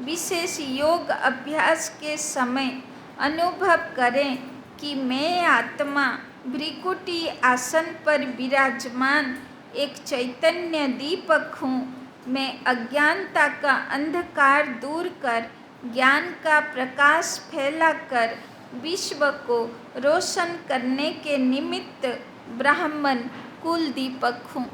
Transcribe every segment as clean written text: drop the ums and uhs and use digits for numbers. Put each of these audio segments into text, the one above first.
विशेष योग अभ्यास के समय अनुभव करें कि मैं आत्मा भ्रिकुटी आसन पर विराजमान एक चैतन्य दीपक हूँ। मैं अज्ञानता का अंधकार दूर कर ज्ञान का प्रकाश फैलाकर विश्व को रोशन करने के निमित्त ब्राह्मण कुल दीपक हूँ।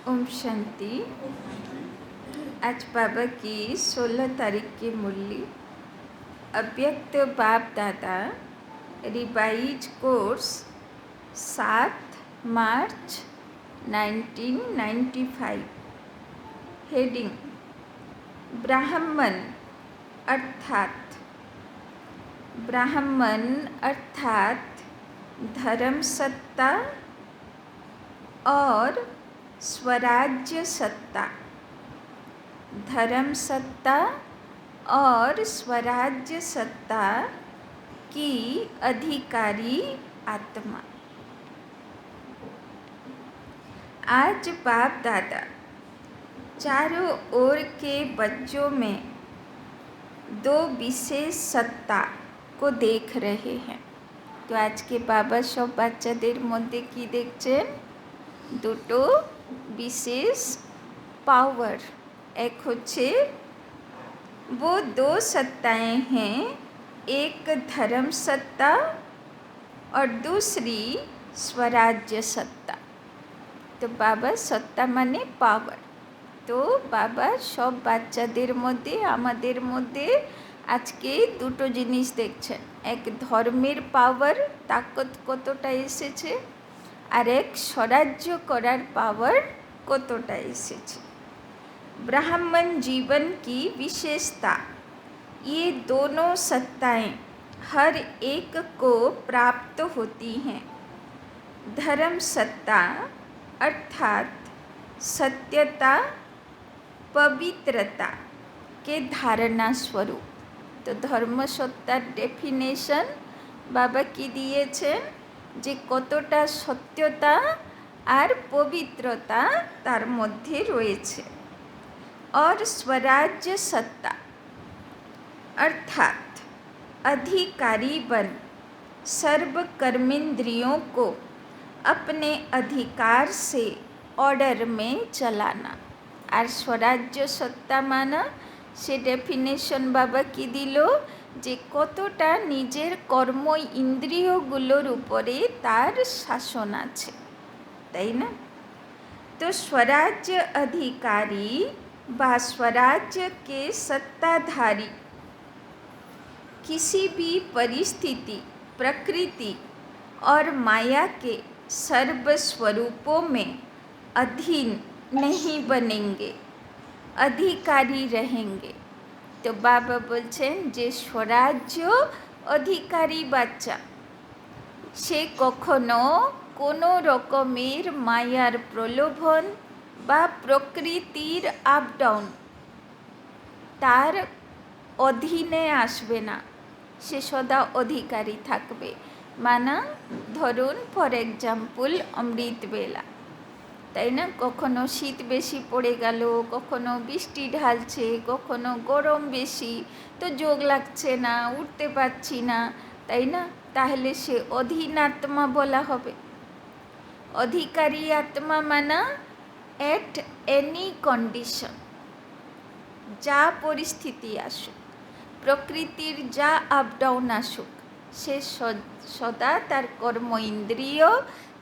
ओम शांति। आज बाबा की 16 तारीख की मुरली अव्यक्त बाप दादा रिवाइज कोर्स 7 मार्च 1995। हेडिंग ब्राह्मण अर्थात धर्म सत्ता और स्वराज्य सत्ता। धर्म सत्ता और स्वराज्य सत्ता की अधिकारी आत्मा। आज बाप दादा चारों ओर के बच्चों में दो विशेष सत्ता को देख रहे हैं। तो आज के बाबा सब বাচ্চাদের মধ্যে কি দেখছেন? দুটো विशेष पावर। एक হচ্ছে वो दो सत्ताएं हैं, एक धर्म सत्ता और दूसरी स्वराज्य सत्ता। तो बाबा सत्ता माने पावर। तो बाबा सब বাচ্চাদের মধ্যে আমাদের মধ্যে আজকে দুটো জিনিস দেখছেন, এক ধর্মের পাওয়ার তাকত কতটা এসেছে, আর এক স্বরাজ্য করার পাওয়ার কতটা এসেছে। ब्राह्मण जीवन की विशेषता, ये दोनों सत्ताएं हर एक को प्राप्त होती हैं। धर्म सत्ता अर्थात सत्यता पवित्रता के धारणा स्वरूप। तो धर्म सत्तार डेफिनेशन बाबा की दिएছেন যে কতটা সত্যতা আর পবিত্রতা তার মধ্যে রয়েছে। और स्वराज्य सत्ता अर्थात अधिकारी बन सर्व कर्मेंद्रियों को अपने अधिकार से ऑर्डर में चलाना। और स्वराज्य सत्ता माना से डेफिनेशन बाबा की दिल যে কতটা নিজের কর্ম ইন্দ্রিয়গুলোর উপরে তার শাসন আছে, তাই না? तो स्वराज्य अधिकारी व स्वराज्य के सत्ताधारी किसी भी परिस्थिति, प्रकृति और माया के सर्व स्वरूपों में अधीन नहीं बनेंगे, अधिकारी रहेंगे। तो बाबा बोलছেন যে স্বরাজ্য অধিকারী বাচ্চা সে কখনো কোনো রকমের মায়ার প্রলোভন বা প্রকৃতির আপ ডাউন তার অধীনে আসবে না, সে সদা অধিকারী থাকবে। মানা ধরুন ফর এক্সাম্পল অমৃতবেলা, তাই না? কখনো শীত বেশি পড়ে গেল, কখনো বৃষ্টি ঢালছে, কখনো গরম বেশি, তো যোগ লাগছে না, উঠতে পারছি না, তাই না? তাহলে সে অধীন আত্মা বলা হবে। অধিকারী আত্মা মানা এট এনি কন্ডিশন, যা পরিস্থিতি আসুক, প্রকৃতির যা আপ ডাউন আসুক, সে সদা তার কর্ম ইন্দ্রিয়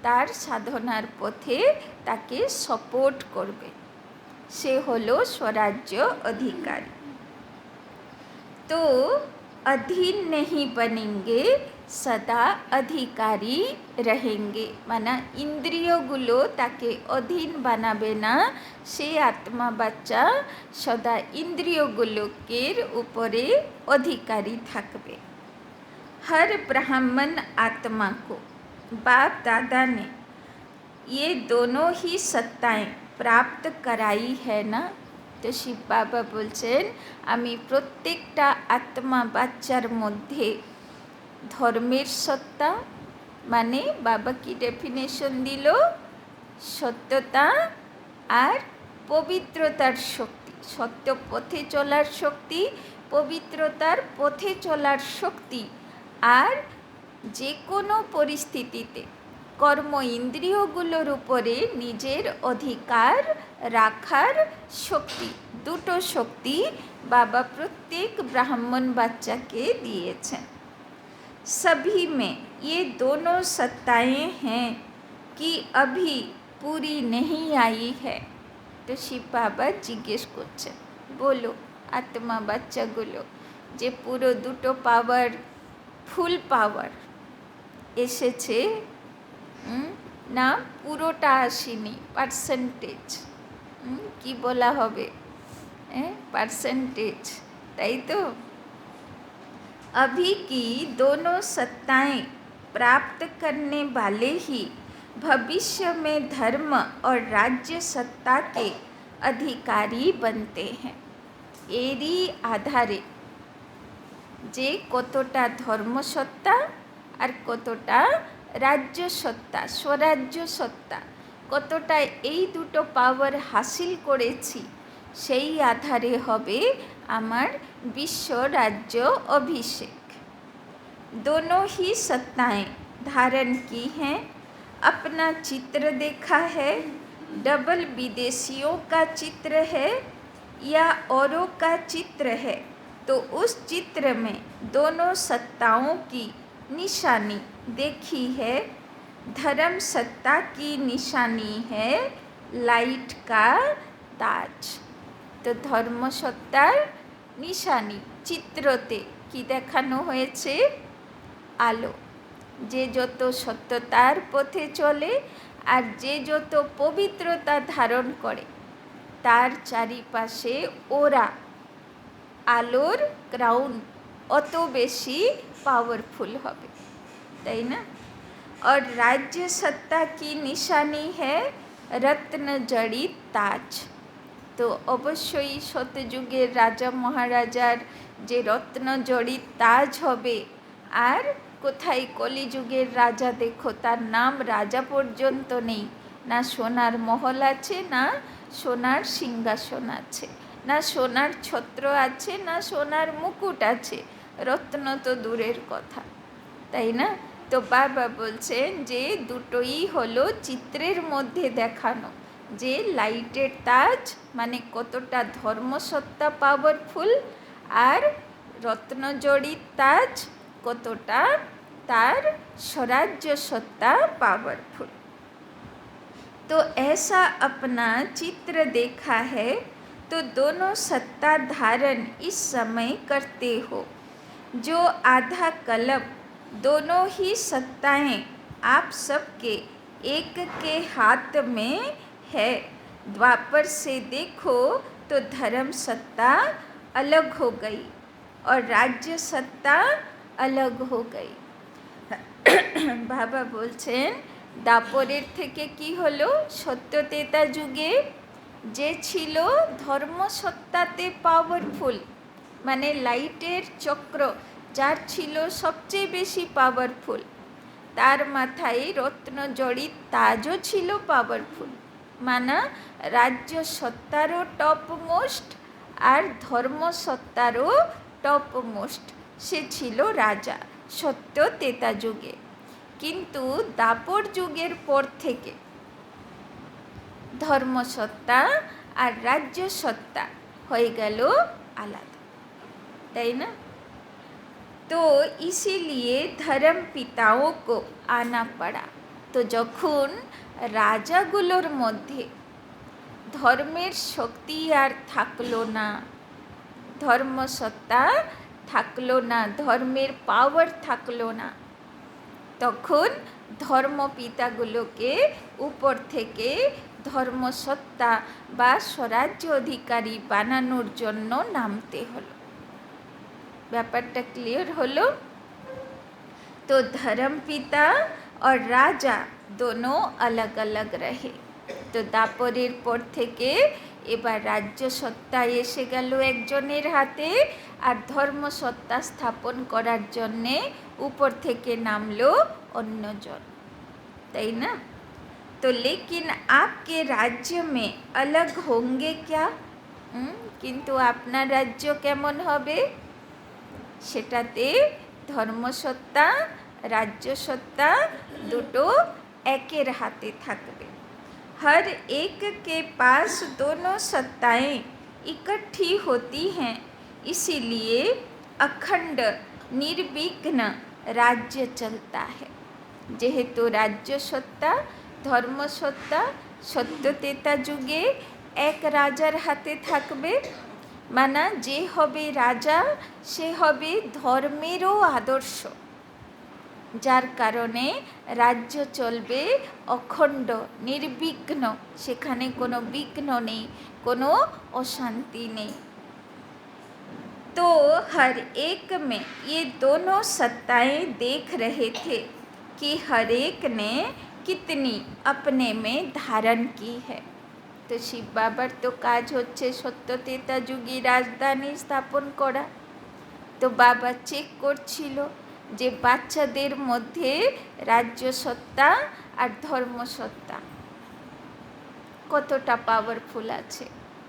তার সাধনার পথে তাকে সাপোর্ট করবে, সে হলো স্বরাজ্য অধিকারী। তো अधीन नहीं बनेंगे, सदा अधिकारी रहेंगे। माना इंद्रियगुलो ताके अधीन बनाबे ना, से आत्मा बाच्चा सदा इंद्रियगुलोकेर ऊपरे अधिकारी थाकबे। हर ब्राह्मण आत्मा को बाप दादा ने ये दोनों ही सत्ताएं प्राप्त कराई है ना। तो शिव बाबा बोलছেন আমি প্রত্যেকটা আত্মা বাচ্চার মধ্যে ধর্মের সত্তা মানে বাবা কি ডেফিনেশন দিল, সত্যতা আর পবিত্রতার শক্তি, সত্য পথে চলার শক্তি, পবিত্রতার পথে চলার শক্তি, আর যে কোনো পরিস্থিতিতে কর্ম ইন্দ্রিয়গুলোর উপরে নিজের অধিকার রাখার শক্তি, দুটো শক্তি बाबा प्रत्येक ब्राह्मण बच्चा के दिएছেন। सभी में ये दोनों सत्ताएं हैं कि अभी पूरी नहीं आई है। तो शिव बाबा जिज्ञेस করছেন, বলো আত্মা বাচ্চাগুলো যে পুরো দুটো পাওয়ার, ফুল পাওয়ার এসেছে না, পুরোটা আসেনি, পার্সেন্টেজ কি বলা হবে, परसेंटेज, ताई तो अभी की दोनों सत्ताएं प्राप्त करने वाले ही भविष्य में धर्म और राज्य सत्ता के अधिकारी बनते हैं। এরই আধারে যে কতটা ধর্মসত্তা আর কতটা রাজ্য সত্তা, স্বরাজ্য সত্তা, কতটা এই দুটো পাওয়ার হাসিল করেছি, সেই আধারে হবে আমার বিশ্ব রাজ্য अभिषेक। दोनों ही सत्ताएं धारण की हैं, अपना चित्र देखा है, डबल विदेशियों का चित्र है या औरों का चित्र है, तो उस चित्र में दोनों सत्ताओं की निशानी देखी है। धर्म सत्ता की निशानी है लाइट का ताज। तो धर्म सत्तार निशानी चित्रते कि देखानो হয়েছে আলো। যে যত সত্যতার পথে চলে আর যে যত পবিত্রতা ধারণ করে তার চারিপাশে ওরা আলোর ক্রাউন অত বেশি পাওয়ারফুল হবে, তাই না? और राज्य सत्ता की निशानी है रत्न जड़ित ताज। তো অবশ্যই সত্যযুগের রাজা মহারাজার যে রত্ন জড়িত তাজ হবে। আর কোথায় কলিযুগের রাজা দেখো তার নাম রাজা পর্যন্ত নেই, না সোনার মহল আছে, না সোনার সিংহাসন আছে, না সোনার ছত্র আছে, না সোনার মুকুট আছে, রত্ন তো দূরের কথা, তাই না? তো বাবা বলছেন যে দুটোই হলো চিত্রের মধ্যে দেখানো, যে লাইটের তাজ মানে কতটা ধর্মসত্তা পাওয়ারফুল, আর রত্নজড়িত তাজ কতটা तार स्वराज्य सत्ता पावरफुल। तो ऐसा अपना चित्र देखा है तो दोनों सत्ता धारण इस समय करते हो। जो आधा कल्प दोनों ही सत्ताएं आप सबके एक के हाथ में है। द्वापर से देखो तो धर्म सत्ता अलग हो गई और राज्य सत्ता अलग हो गई। বাবা বলছেন দাপরের থেকে কি হলো, সত্যতেতা যুগে যে ছিল ধর্মসত্তাতে পাওয়ারফুল, মানে লাইটের চক্র যার ছিল সবচেয়ে বেশি পাওয়ারফুল, তার মাথায় রত্ন জড়িত তাজও ছিল পাওয়ারফুল, মানে রাজ্য সত্তারও টপ মোস্ট আর ধর্মসত্তারও টপ মোস্ট, সে ছিল রাজা সত্য তেতা যুগে। কিন্তু দাপর যুগের পর থেকে ধর্মসত্তা আর রাজ্য সত্তা হয়ে গেল আলাদা, তাই না? তো इसीलिए धर्म पिताओं को आना पड़ा। তো যখন রাজাগুলোর মধ্যে ধর্মের শক্তি আর থাকলো না, ধর্মসত্তা থাকলো না, ধর্মের পাওয়ার থাকলো না, তখন ধর্মপিতাগুলোকে উপর থেকে ধর্মসত্তা বা স্বরাজ্য অধিকারী বানানোর জন্য নামতে হলো। ব্যাপারটা ক্লিয়ার হলো? তো ধর্মপিতা আর রাজা দোনো আলাগ আলাগ রহে। তো দাপরের পর থেকে এবার রাজ্য সত্তা এসে গেল একজনের হাতে, আর ধর্মসত্তা স্থাপন করার জন্যে উপর থেকে নামলো অন্যজন, তাই না? তো লেকিন আপকে রাজ্য মে अलग होंगे क्या? কিন্তু আপনার রাজ্য কেমন হবে? সেটাতে ধর্মসত্তা রাজ্য সত্তা দুটো একের হাতে থাকবে। हर एक के पास दोनों सत्ताएं इकट्ठी होती हैं, इसीलिए अखंड निर्विघ्न राज्य चलता है। যেহেতু রাজ্য সত্তা ধর্মসত্তা সত্যতেতা যুগে এক রাজার হাতে থাকবে, মানে যে হবে রাজা সে হবে ধর্মেরও আদর্শ, যার কারণে রাজ্য চলবে অখণ্ড নির্বিঘ্ন, সেখানে কোনো বিঘ্ন নেই, কোনো অশান্তি নেই। तो हर एक में ये दोनों सत्ताएं देख रहे थे कि हर एक ने कितनी अपने में धारण की है। तो তো শিব বাবার তো কাজ হচ্ছে সত্যতেতা যুগী রাজধানী স্থাপন করা। তো বাবা চেক করছিল যে বাচ্চাদের মধ্যে রাজ্য সত্তা আর ধর্মসত্তা কতটা পাওয়ারফুল আছে,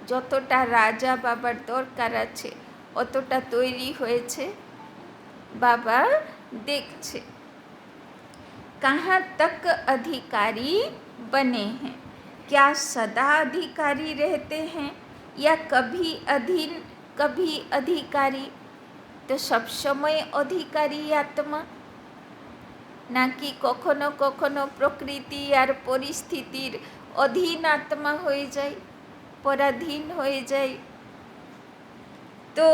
যতটা রাজা বাবার দরকার আছে অতটা তৈরি হয়েছে। বাবা দেখছে कहाँ तक अधिकारी बने हैं, क्या सदा अधिकारी रहते हैं या कभी अधीन कभी अधिकारी। तो सब समय अधिकारी आत्मा, নাকি কখনো কখনো প্রকৃতি আর পরিস্থিতির অধীন আত্মা হয়ে যায়, পরাধীন হয়ে যায়। तो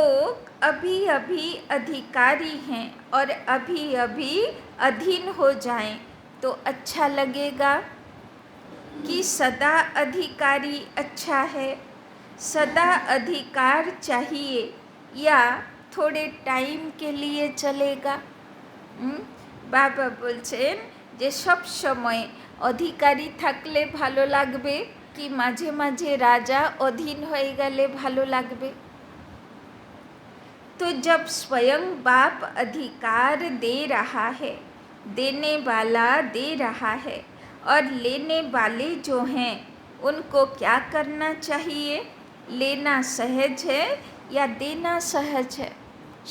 अभी अभी अधिकारी हैं और अभी अभी अधीन हो जाएं तो अच्छा लगेगा कि सदा अधिकारी अच्छा है। सदा अधिकार चाहिए या थोड़े टाइम के लिए चलेगा। বাবা বলছেন যে সব সময় অধিকারী থাকলে ভালো লাগবে কি মাঝে মাঝে রাজা অধীন হয়ে গেলে ভালো লাগবে। तो जब स्वयं बाप अधिकार दे रहा है, देने वाला दे रहा है, और लेने वाले जो हैं उनको क्या करना चाहिए, लेना सहज है या देना सहज है।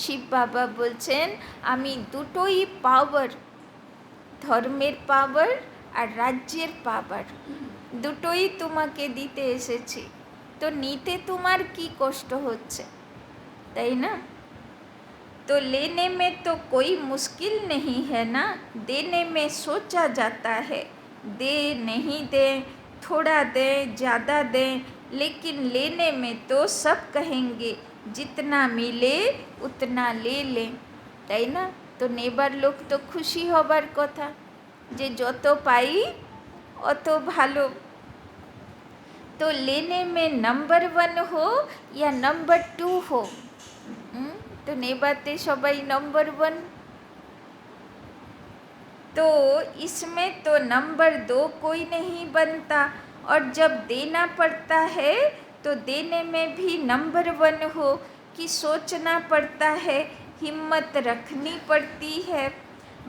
শিব বাবা বলছেন আমি দুটোই পাওয়ার, ধর্মের পাওয়ার আর রাজ্যের পাওয়ার দুটোই তোমাকে দিতে এসেছি। তো নিতে তোমার কি কষ্ট হচ্ছে, তাই না? तो लेने में तो कोई मुश्किल नहीं है ना, देने में सोचा जाता है। दे नहीं दें, थोड़ा दें ज़्यादा दें, लेकिन लेने में तो सब कहेंगे जितना मिले उतना ले लें, তাই না? তো নেবার লোক তো খুশি হবার কথা যে যত পাই অত ভালো। तो लेने में नंबर 1 हो या नंबर 2 हो, तो नेबाते सबाई नंबर 1। तो इसमें तो नंबर 2 कोई नहीं बनता, और जब देना पड़ता है तो देने में भी नंबर 1 हो कि सोचना पड़ता है, हिम्मत रखनी पड़ती है।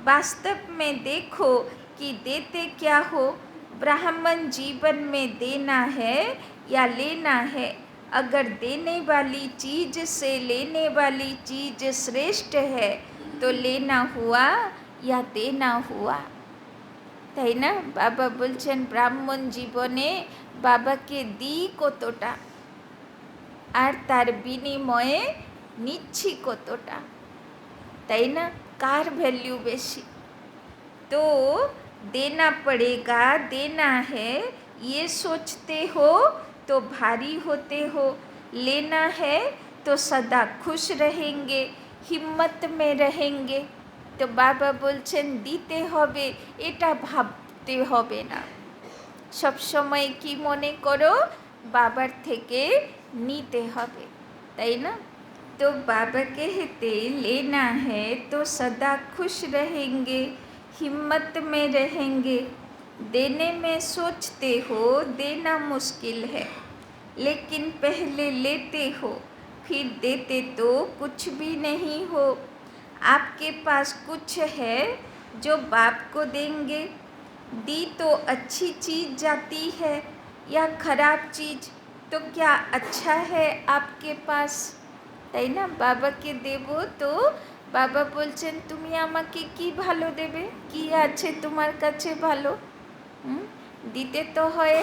वास्तव में देखो कि देते क्या हो, ब्राह्मण जीवन में देना है या लेना है। अगर देने वाली चीज़ से लेने वाली चीज़ श्रेष्ठ है तो लेना हुआ या देना हुआ, তাই না? বাবা বলছেন ব্রাহ্মণ জীবনে বাবাকে দিই কতটা আর তার বিনিময়ে নিচ্ছি কতটা, তাই না? কার ভ্যালু বেশি? तो देना पड़ेगा, देना है, ये सोचते हो तो भारी होते हो। लेना है तो सदा खुश रहेंगे, हिम्मत में रहेंगे। तो बाबा बोलছেন দিতে হবে এটা ভাবতে হবে না, সব সময় কি মনে করো বাবার থেকে নিতে হবে, তাই না? तो बाबा कहते लेना है तो सदा खुश रहेंगे, हिम्मत में रहेंगे। देने में सोचते हो देना मुश्किल है, लेकिन पहले लेते हो फिर देते तो कुछ भी नहीं हो। आपके पास कुछ है जो बाप को देंगे, दी तो अच्छी चीज़ जाती है या खराब चीज़, तो क्या अच्छा है आपके पास, তাই না? বাবাকে দেব তো বাবা বলছেন তুমি আমাকে কি ভালো দেবে, কি আছে তোমার কাছে ভালো? দিতে তো হয়,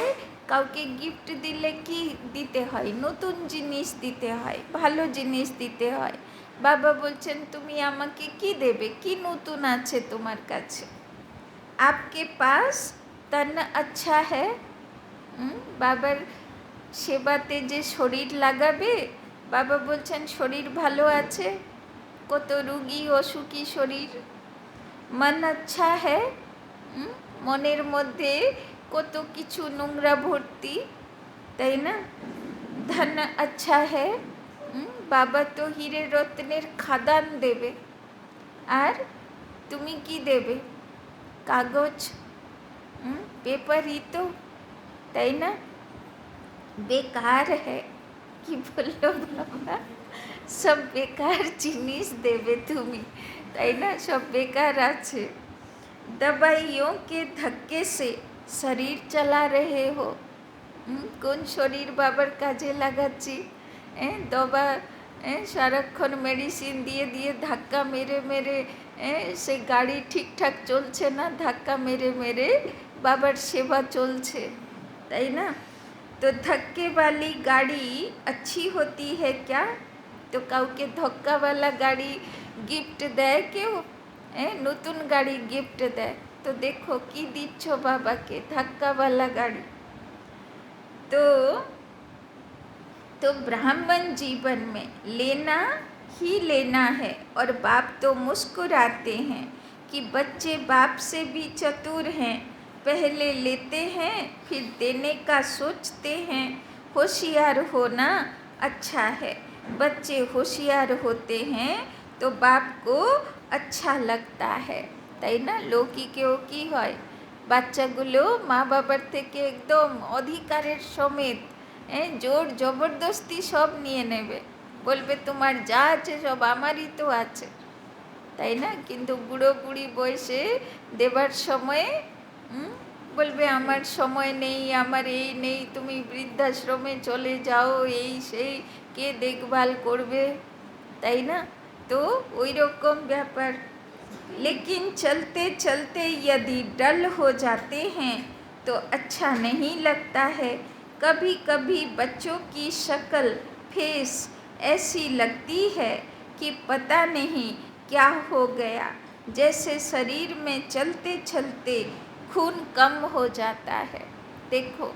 কাউকে গিফট দিলে কি দিতে হয়, নতুন জিনিস দিতে হয়, ভালো জিনিস দিতে হয়। বাবা বলছেন তুমি আমাকে কি দেবে, কি নতুন আছে তোমার কাছে? आपके पास तन अच्छा है, বাবার সেবাতে যে শরীর লাগাবে, বাবা বলছেন শরীর ভালো আছে, কত রুগী অসুখী শরীর। মন আচ্ছা হ্যাঁ, মনের মধ্যে কত কিছু নোংরা ভর্তি, তাই না? ধন আচ্ছা হ্যাঁ, বাবা তো হিরে রত্নের খাদান দেবে, আর তুমি কি দেবে? কাগজ, পেপারই তো, তাই না? বেকার है কি বললো বাবা, সব বেকার জিনিস দেবে তুমি, তাই না? সব বেকার আছে। दवाइयों के धक्के से शरीर चला रहे हो। কোন শরীর বাবার কাজে লাগাচ্ছি? দবা সারাক্ষণ মেডিসিন দিয়ে দিয়ে ধাক্কা মেরে মেরে সে গাড়ি ঠিকঠাক চলছে না, ধাক্কা মেরে মেরে বাবার সেবা চলছে, তাই না? তো धक्के वाली गाड़ी अच्छी होती है क्या? তো কাউকে ধক্কাওয়ালা গাড়ি গিফট দেয় কেউ? নতুন গাড়ি গিফট দেয়? তো দেখো কি দিচ্ছ বাবাকে, ধাক্কাওয়ালা গাড়ি। तो ब्राह्मण जीवन में लेना ही लेना है। और बाप तो मुस्कुराते हैं कि बच्चे बाप से भी चतुर हैं, पहले लेते हैं फिर देने का सोचते हैं। होशियार होना अच्छा है। बच्चे होशियार होते हैं तो बाप को अच्छा लगता है, তাই না? লৌকিকেও কি হয়, বাচ্চাগুলো মা বাবার থেকে একদম অধিকারের সমেত জোর জবরদস্তি সব নিয়ে নেবে, বলবে তোমার যা আছে সব আমারই তো আছে, তাই না? কিন্তু বুড়ো বুড়ি বয়সে দেবার সময়ে বলবে আমার সময় নেই, আমার এই নেই, তুমি বৃদ্ধাশ্রমে চলে যাও, এই সেই, কে দেখভাল করবে, তাই না? তো ওই রকম ব্যাপার। लेकिन चलते चलते यदि डल हो जाते हैं तो अच्छा नहीं लगता है। कभी कभी बच्चों की शक्ल फेस ऐसी लगती है कि पता नहीं क्या हो गया, जैसे शरीर में चलते चलते खून कम हो जाता है। देखो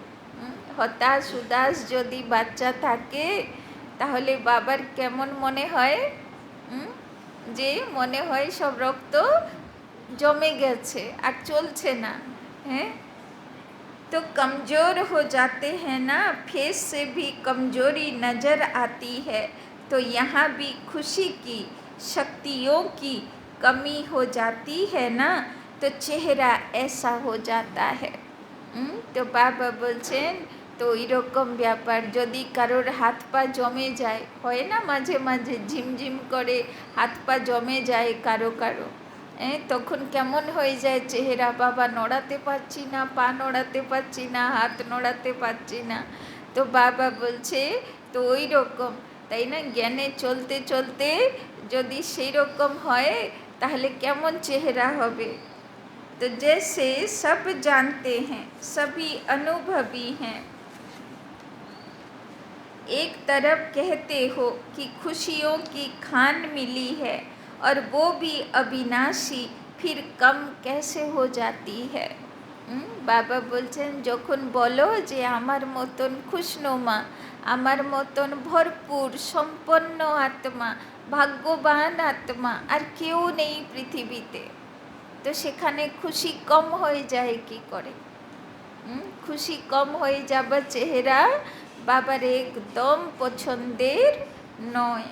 হতাশ উদাস যদি বাচ্চা থাকে তাহলে বাবার কেমন মনে হয়, যে মনে হয় সব রক্ত জমে গেছে আর চলছে না। तो कमज़ोर हो जाते हैं ना, फेस से भी कमज़ोरी नज़र आती है। तो यहाँ भी खुशी की शक्तियों की कमी हो जाती है ना, तो चेहरा ऐसा हो जाता है। तो बाबा বলছেন তো এরকম ব্যাপার, যদি কারোর হাত পা জমে যায়, হয় না মাঝে মাঝে ঝিমঝিম করে হাত পা জমে যায় কারো কারো, তখন কেমন হয়ে যায় চেহারা, বাবা নড়াতে পারছি না, পা নড়াতে পারছি না, হাত নড়াতে পারছি না। তো বাবা বলছে তো ওই রকম, তাই না? জ্ঞানে চলতে চলতে যদি সেই রকম হয় তাহলে কেমন চেহারা হবে। तो जैसे सब जानते हैं, सभी अनुभवी हैं, एक तरफ कहते हो कि खुशियों की खान मिली है और वो भी अविनाशी, फिर कम कैसे हो जाती है। বাবা বলছেন যখন বলো যে আমার মতন খুশনুমা, আমার মতন ভরপুর সম্পন্ন আত্মা, ভাগ্যবান আত্মা আর কেউ নেই পৃথিবীতে, তো সেখানে খুশি কম হয়ে যায় কি করে? খুশি কম হয়ে যাবার চেহারা বাবার একদম পছন্দের নয়।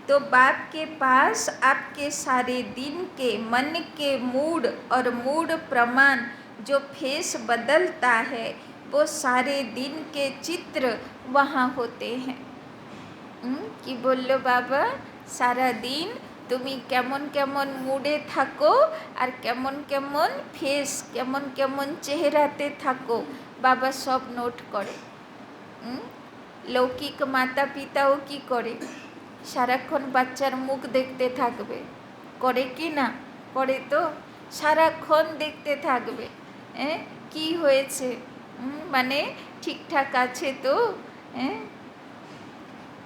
तो बाप के पास आपके सारे दिन के मन के मूड और मूड प्रमाण जो फेस बदलता है वो सारे दिन के चित्र वहाँ होते हैं। कि बोलो बाबा सारा दिन তুমি কেমন কেমন মুডে থাকো আর কেমন কেমন ফেস, কেমন কেমন চেহারাতে থাকো, বাবা সব নোট করে। লৌকিক মাতা পিতাও কি করে, সারাক্ষণ বাচ্চার মুখ দেখতে থাকবে, করে কি না? করে তো, সারাক্ষণ দেখতে থাকবে কি হয়েছে, মানে ঠিকঠাক আছে তো।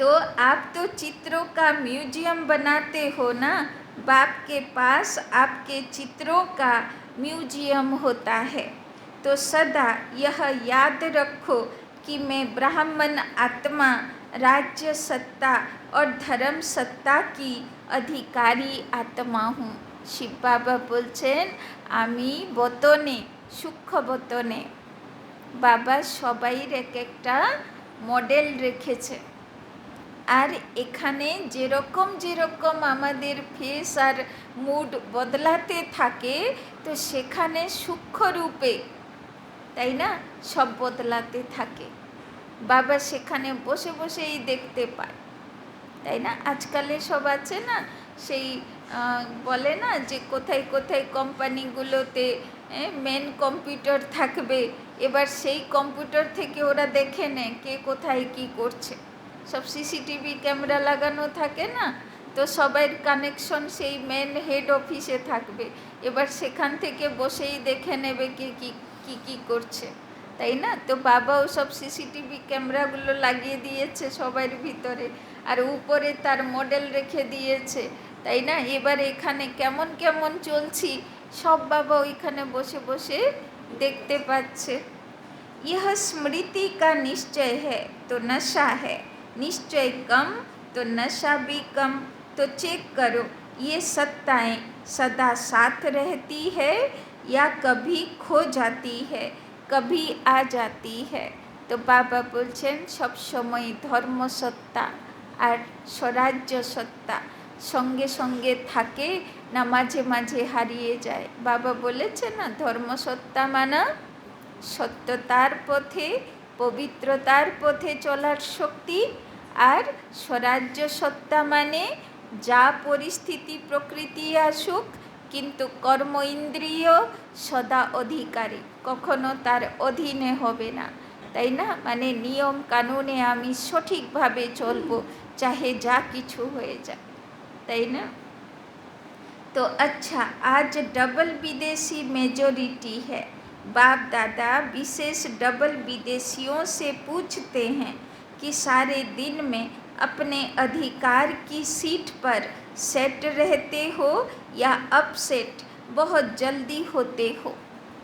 तो आप तो चित्रों का म्यूजियम बनाते हो ना, बाप के पास आपके चित्रों का म्यूजियम होता है। तो सदा यह याद रखो कि मैं ब्राह्मण आत्मा, राज्य सत्ता और धर्म सत्ता की अधिकारी आत्मा हूँ। শিব বাবা বলছেন আমি বতনে, সূক্ষ্ম বতনে বাবা সবাইয়ের এক একটা মডেল রেখেছে, আর এখানে যেরকম যেরকম আমাদের ফেস আর মুড বদলাতে থাকে তো সেখানে সূক্ষ্ম রূপে, তাই না, সব বদলাতে থাকে। বাবা সেখানে বসে বসেই দেখতে পায়, তাই না? আজকালে সব আছে না, সেই বলে না যে কোথায় কোথায় কোম্পানিগুলোতে মেন কম্পিউটার থাকবে, এবার সেই কম্পিউটার থেকে ওরা দেখে নেয় কে কোথায় কি করছে। সব সিসিটিভি ক্যামেরা লাগানো থাকে না, তো সবাইয়ের কানেকশন সেই মেন হেড অফিসে থাকবে, এবার সেখান থেকে বসেই দেখে নেবে কে কী কী কী করছে, তাই না? তো বাবাও সব সিসিটিভি ক্যামেরাগুলো লাগিয়ে দিয়েছে সবার ভিতরে, আর উপরে তার মডেল রেখে দিয়েছে, তাই না? এবার এখানে কেমন কেমন চলছি সব বাবা ওইখানে বসে বসে দেখতে পাচ্ছে। यह स्मृति का निश्चय है तो नशा है, निश्चय कम तो नशा भी कम। तो चेक करो ये सत्ताएं सदा साथ रहती है या कभी खो जाती है, कभी आ जाती है। तो बाबा बोलছেন सब समय धर्मसत्ता আর স্বরাজ্য সত্তা সঙ্গে সঙ্গে থাকে না মাঝে মাঝে হারিয়ে যায়। বাবা বলেছে না, ধর্মসত্তা মানা সত্যতার পথে পবিত্রতার পথে চলার শক্তি, আর স্বরাজ্য সত্তা মানে যা পরিস্থিতি প্রকৃতি আসুক কিন্তু কর্ম ইন্দ্রিয় সদা অধিকারী, কখনো তার অধীনে হবে না, তাই না? মানে নিয়ম কানুনে আমি সঠিকভাবে চলবো চাহে যা কিছু হয়ে যায়, তাই না? तो अच्छा, आज डबल विदेशी मेजोरिटी है। बाप दादा विशेष डबल विदेशियों से पूछते हैं कि सारे दिन में अपने अधिकार की सीट पर सेट रहते हो या अपसेट बहुत जल्दी होते हो।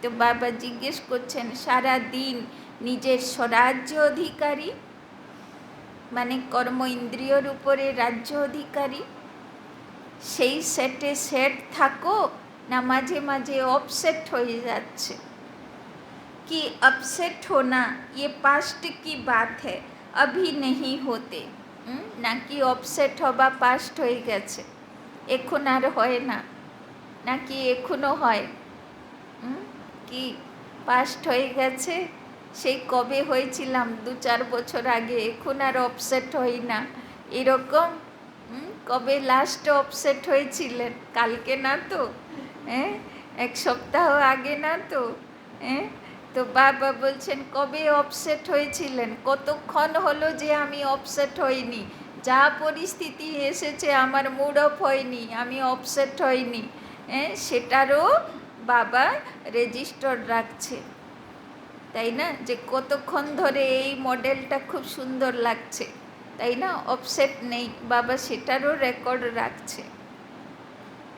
तो बाबा जिज्ञेस করছেন সারা দিন নিজের স্বরাজ্য অধিকারী মানে কর্ম ইন্দ্রিয়র উপরে রাজ্য অধিকারী সেই সেটে সেট থাকো না মাঝে মাঝে অপসেট হয়ে যাচ্ছে। कि अपसेट होना ये पास्ट की बात है, अभी नहीं होते। নাকি অপসেট হবা পাস্ট হয়ে গেছে, এখন আর হয় না, নাকি এখনও হয়? কি পাস্ট হয়ে গেছে, সেই কবে হয়েছিলাম 2-4 বছর আগে, এখন আর অপসেট হই না, এরকম? কবে লাস্ট অপসেট হয়েছিলেন? কালকে না তো, এক সপ্তাহ আগে না তো। তো বাবা বলছেন কবে অপসেট হয়েছিলেন? কতক্ষণ হলো যে আমি অপসেট হইনি, যা পরিস্থিতি এসেছে আমার মুড অফ হয়নি, আমি অপসেট হইনি, সেটারও বাবা রেজিস্টার রাখছে, তাই না? যে কতক্ষণ ধরে এই মডেলটা খুব সুন্দর লাগছে, তাই না? অপসেট নেই, বাবা সেটারও রেকর্ড রাখছে।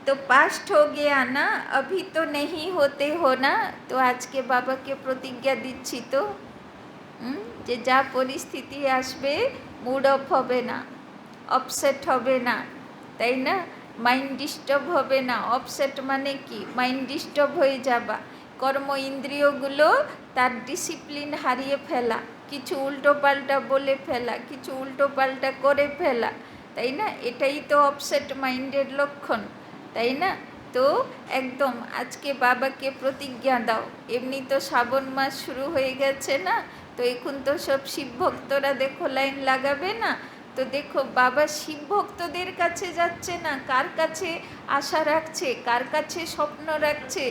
तो पास्ट हो गया ना, अभी तो नहीं होते हो ना। तो আজকে বাবাকে প্রতিজ্ঞা দিচ্ছি তো যে যা পরিস্থিতি আসবে মুড অফ হবে না, অপসেট হবে না, তাই না? মাইন্ড ডিস্টার্ব হবে না। অপসেট মানে কি? মাইন্ড ডিস্টার্ব হয়ে যাবা, কর্ম ইন্দ্রিয়গুলো তার ডিসিপ্লিন হারিয়ে ফেলা, কিছু উল্টোপাল্টা বলে ফেলা, কিছু উল্টোপাল্টা করে ফেলা, তাই না? এটাই তো অপসেট মাইন্ডের লক্ষণ, তাই না? তো একদম আজকে বাবাকে প্রতিজ্ঞা দাও। এমনি তো শ্রাবণ মাস শুরু হয়ে গেছে না, তো এখন তো সব শিব ভক্তরা দেখো লাইন লাগাবে না, তো দেখো বাবা শিব ভক্তদের কাছে যাচ্ছে না, কার কাছে আশা রাখছে, কার কাছে স্বপ্ন রাখছে,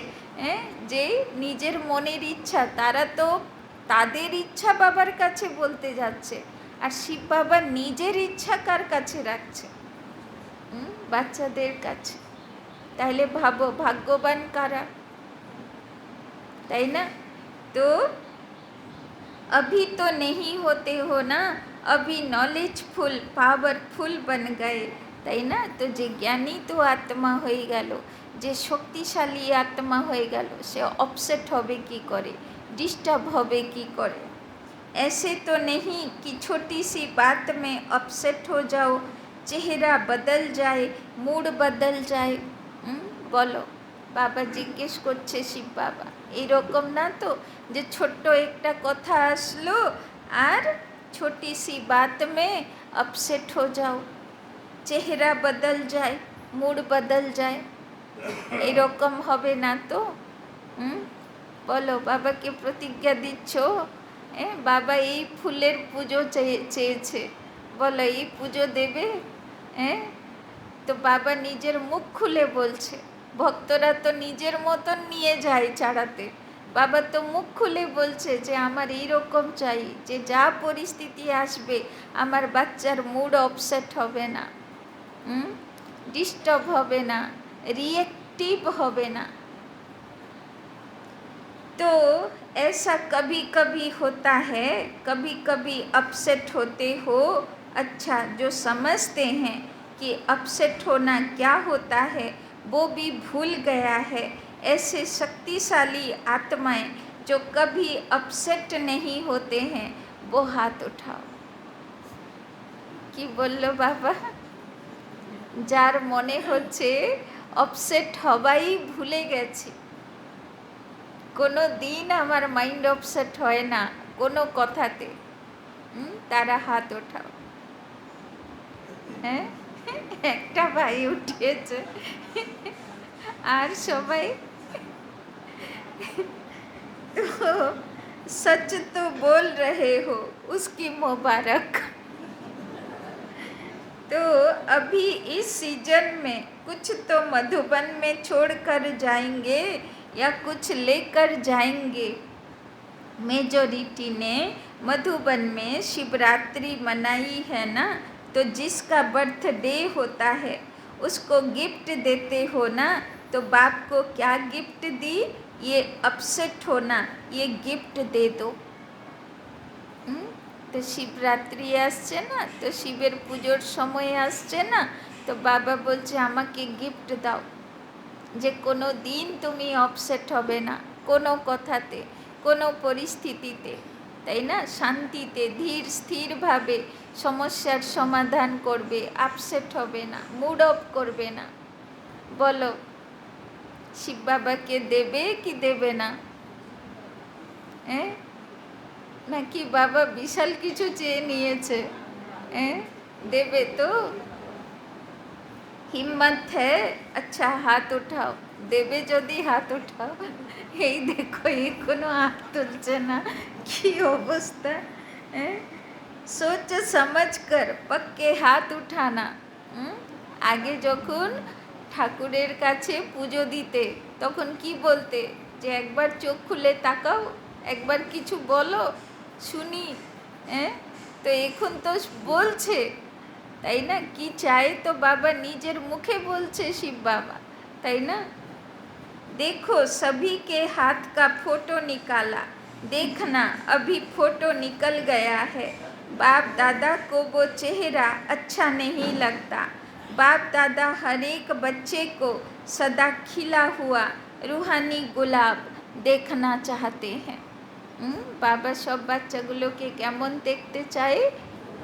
যে নিজের মনের ইচ্ছা, তারা তো তাদের ইচ্ছা বাবার কাছে বলতে যাচ্ছে, আর শিব বাবা নিজের ইচ্ছা কার কাছে রাখছে? বাচ্চাদের কাছে। তাহলে ভাবো ভাগ্যবান কারা, তাই না? তো अभी तो नहीं होते हो ना, अभी नॉलेजफुल पावरफुल बन गए, তাই না? তো যে জ্ঞানী তো আত্মা হয়ে গেল, যে শক্তিশালী আত্মা হয়ে গেল, সে অপসেট হবে কি করে, ডিস্টার্ব হবে কি করে? ऐसे तो नहीं कि छोटी सी बात में अपसेट हो जाओ, चेहरा बदल जाए, मूड बदल जाए। বলো, বাবা জিজ্ঞেস করছে শিব বাবা, এইরকম না তো যে ছোট্ট একটা কথা আসলো আর ছোটি সি বাত মে আপসেট হো যাও, চেহারা বদল যায়, মুড বদল যায়, এরকম হবে না তো? বলো, বাবাকে প্রতিজ্ঞা দিচ্ছ বাবা এই ফুলের পুজো চেয়েছে, বলো এই পুজো দেবে? তো বাবা নিজের মুখ খুলে বলছে, ভক্তরা তো নিজের মতন নিয়ে যায় চাড়াতে, বাবা তো মুখ খুলে বলছে যে আমার এইরকম চাই, যে যা পরিস্থিতি আসবে আমার বাচ্চার মুড অপসেট হবে না, डिस्टर्ब হবে না, रिएक्टिव হবে না। तो ऐसा कभी कभी होता है, कभी कभी अपसेट होते हो। अच्छा, जो समझते हैं कि अपसेट होना क्या होता है वो भी भूल गया है, ऐसे शक्तिशाली आत्माएं जो कभी अपसेट नहीं होते हैं वो हाथ उठाओ। কি বললো বাবা? যার মনে হচ্ছে অপসেট হবাই ভুলে গেছি, কোনো দিন আমার মাইন্ড অপসেট হয় না কোনো কথাতে, তারা হাত ওঠাও। হ্যাঁ, একটা ভাই উঠিয়েছে, আর সবাই তো सच तो बोल रहे हो, उसकी मुबारक। तो अभी इस सीजन में कुछ तो मधुबन में छोड़ कर जाएंगे या कुछ लेकर जाएंगे। मेजोरिटी ने मधुबन में शिवरात्रि मनाई है ना, तो जिसका बर्थडे होता है उसको गिफ्ट देते हो ना, तो बाप को क्या गिफ्ट दी? ये अपसेट होना, ये गिफ्ट दे दो। তো শিবরাত্রি আসছে না, তো শিবের পুজোর সময় আসছে না, তো বাবা বলছে আমাকে গিফট দাও, যে কোনো দিন তুমি অপসেট হবে না কোনো কথাতে, কোনো পরিস্থিতিতে, তাই না? শান্তিতে ধীর স্থিরভাবে সমস্যার সমাধান করবে, আপসেট হবে না, মুড অফ করবে না। বলো শিব বাবাকে দেবে কি দেবে না? নাকি বাবা বিশাল কিছু চেয়ে নিয়েছে? দেবে তো? হিম্মত হ্যাঁ? আচ্ছা হাত উঠাও, দেবে যদি হাত উঠাও। এই দেখো এখনো হাত তুলছে না, কি অবস্থা! সোচ সমঝ কর পক্কে হাত উঠানা। আগে যখন ঠাকুরের কাছে পুজো দিতে তখন কি বলতে, যে একবার চোখ খুলে তাকাও, একবার কিছু বলো শুনি। তো এখন তো বলছে, তাই না? কি চাই তো বাবা নিজের মুখে বলছে শিব বাবা, তাই না? देखो सभी के हाथ का फोटो निकाला, देखना अभी फोटो निकल गया है। बाप दादा को वो चेहरा अच्छा नहीं लगता। बाप दादा हर एक बच्चे को सदा खिला हुआ रूहानी गुलाब देखना चाहते हैं। বাবা সব বাচ্চাগুলোকে কেমন দেখতে চায়?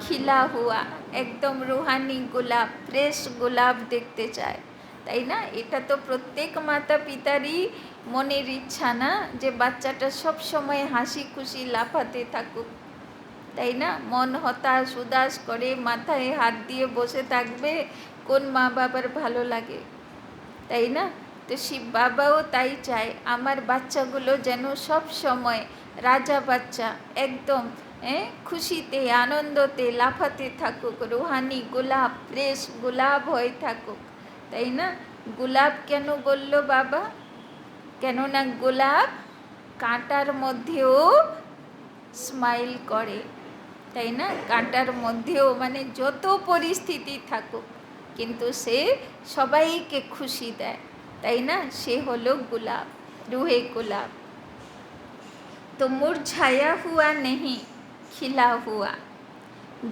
খিলা হুয়া, একদম রুহানি গোলাপ, ফ্রেশ গোলাপ দেখতে চায়, তাই না? এটা তো প্রত্যেক মাতা পিতারই মনের ইচ্ছা না, যে বাচ্চাটা সব সময় হাসি খুশি লাফাতে থাকুক, তাই না? মন হতাশ উদাস করে মাথায় হাত দিয়ে বসে থাকবে, কোন মা বাবার ভালো লাগে, তাই না? তো শিব বাবাও তাই চায়, আমার বাচ্চাগুলো যেন সব সময় রাজা বাচ্চা একদম খুশিতে আনন্দতে লাফাতে থাকুক, রুহানি গোলাপ ফ্রেশ গোলাপ হয়ে থাকুক, তাই না? গোলাপ কেন বললো বাবা? কেননা গোলাপ কাঁটার মধ্যেও স্মাইল করে, তাই না? কাঁটার মধ্যেও মানে যত পরিস্থিতি থাকুক কিন্তু সে সবাইকে খুশি দেয়, তাই না? সে হলো গোলাপ, রুহে গোলাপ। तो मुरझाया हुआ नहीं, खिला हुआ।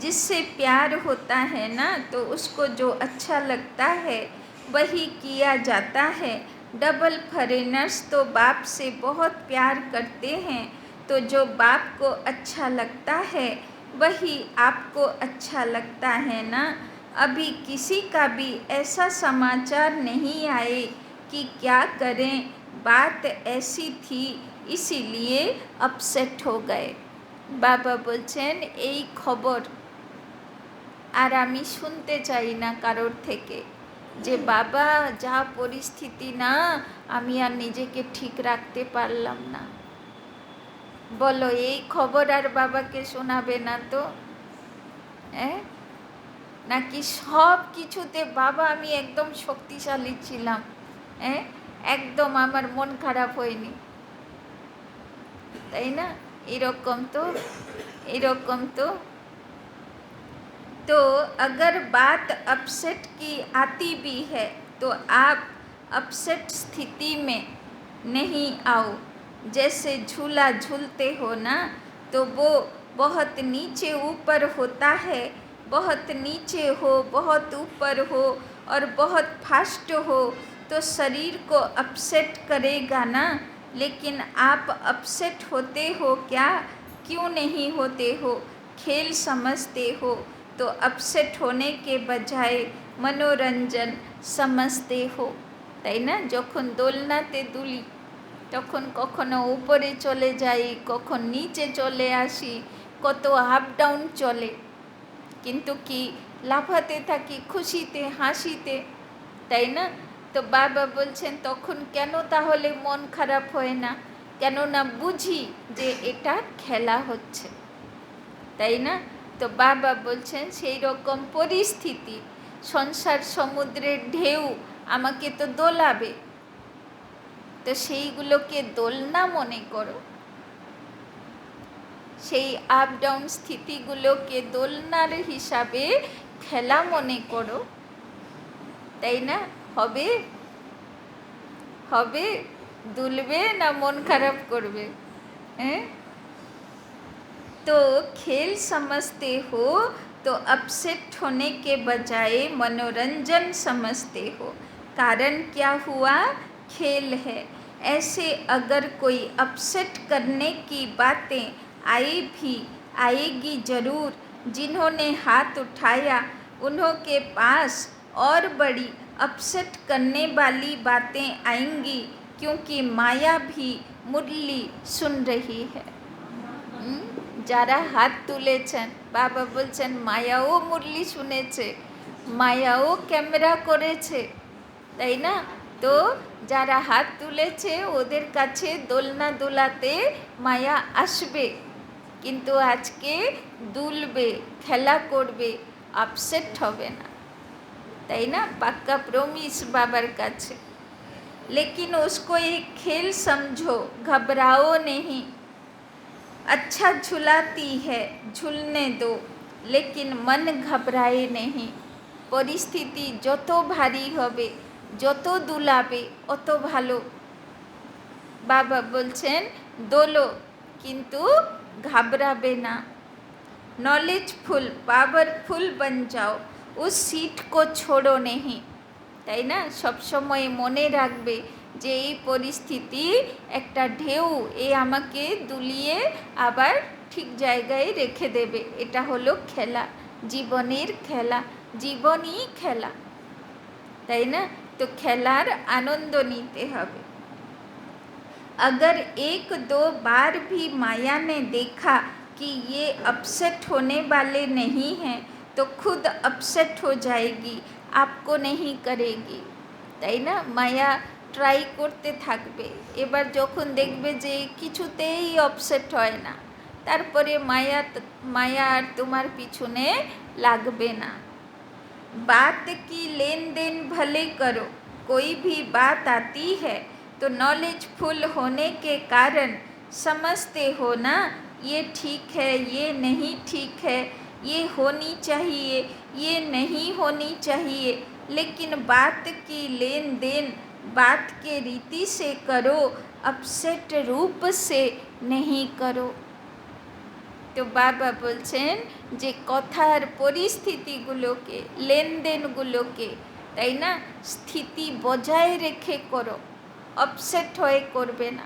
जिससे प्यार होता है ना, तो उसको जो अच्छा लगता है वही किया जाता है। डबल फॉरेनर्स तो बाप से बहुत प्यार करते हैं, तो जो बाप को अच्छा लगता है वही आपको अच्छा लगता है ना। अभी किसी का भी ऐसा समाचार नहीं आए कि क्या करें, बात ऐसी थी इसीलिए अपसेट हो गए। বাবা বলছেন এই খবর আর আমি শুনতে চাই না কারোর থেকে, যে বাবা যা পরিস্থিতি না, আমি আর নিজেকে ঠিক রাখতে পারলাম না। বলো, এই খবর আর বাবাকে শোনাবে না তো? হ্যাঁ, নাকি সব কিছুতে বাবা আমি একদম শক্তিশালী ছিলাম, হ্যাঁ, একদম আমার মন খারাপ হয়নি, তাই না? এরকম তো, এরকম तो अगर बात अपसेट की आती भी है तो आप अपसेट स्थिति में नहीं आओ। जैसे झूला झूलते हो ना, तो वो बहुत नीचे ऊपर होता है, बहुत नीचे हो, बहुत ऊपर हो और बहुत फास्ट हो तो शरीर को अपसेट करेगा ना। लेकिन आप अपसेट होते हो क्या? क्यों नहीं होते हो? खेल समझते हो तो अपसेट होने के बजाय मनोरंजन समझते हो, তাই না? যখন দোলনাতে দুলি তখন কখনো উপরে চলে যাই, কখন নিচে চলে আসি, কত আপ ডাউন চলে, কিন্তু কি লাফাতে থাকি খুশিতে হাসিতে, তাই না? তো বাবা বলছেন তখন কেন তাহলে মন খারাপ হয় না? কেননা বুঝি যে এটা খেলা হচ্ছে, তাই না? তো বাবা বলছেন সেই রকম পরিস্থিতি, সংসার সমুদ্রের ঢেউ আমাকে তো দোলাবে, তো সেইগুলোকে দোলনা মনে করো, সেই আপ ডাউন স্থিতিগুলোকে দোলনার হিসাবে খেলা মনে করো, তাই না? হবে হবে দুলবে না মন খারাপ করবে? হ্যাঁ, तो खेल समझते हो तो अपसेट होने के बजाय मनोरंजन समझते हो। कारण क्या हुआ? खेल है। ऐसे अगर कोई अपसेट करने की बातें आई भी, आएगी ज़रूर। जिन्होंने हाथ उठाया उन्हों के पास और बड़ी अपसेट करने वाली बातें आएंगी, क्योंकि माया भी मुरली सुन रही है। যারা হাত তুলেছেন বাবা বলছেন মায়াও মুরলি শুনেছে, মায়াও ক্যামেরা করেছে, তাই না? তো যারা হাত তুলেছে ওদের কাছে দোলনা দোলাতে মায়া আসবে, কিন্তু আজকে দুলবে, খেলা করবে, আপসেট হবে না, তাই না? পাক্কা প্রমিস বাবার কাছে। लेकिन उसको एक खेल समझो, घबराओ नहीं। अच्छा झुलाती है, झूलने दो, लेकिन मन घबराए नहीं। পরিস্থিতি যত ভারী হবে, যত দুলাবে অত ভালো। বাবা বলছেন দোলো, কিন্তু ঘাবড়াবে না। নলেজফুল পাওয়ারফুল बन जाओ, उस सीट को छोड़ो नहीं, তাই না? সবসময় মনে রাখবে যে এই পরিস্থিতি একটা ঢেউ, এ আমাকে দুলিয়ে আবার ঠিক জায়গায় রেখে দেবে। এটা হলো খেলা, জীবনের খেলা, জীবনই খেলা, তাই না? তো খেলার আনন্দ নিতে হবে। अगर एक दो बार भी माया ने देखा कि ये अपसेट होने वाले नहीं हैं तो खुद अपसेट हो जाएगी, आपको नहीं करेगी, তাই না? মায়া ট্রাই করতে থাকবে, এবার যখন দেখবে যে কিছুতেই অপসেট হয় না, তারপরে মায়া আর তোমার পিছনে লাগবে না। बात की लेन देन भले करो, कोई भी बात आती है तो नॉलेजफुल होने के कारण समझते हो ना, ये ठीक है, ये नहीं ठीक है, ये होनी चाहिए, ये नहीं होनी चाहिए। लेकिन बात की लेन देन बात के रीति से करो, अपसेट रूप से नहीं करो। তো বাবা বলছেন যে কথার পরিস্থিতিগুলোকে, লেনদেনগুলোকে, তাই না, স্থিতি বজায় রেখে করো, আপসেট হয়ে করবে না,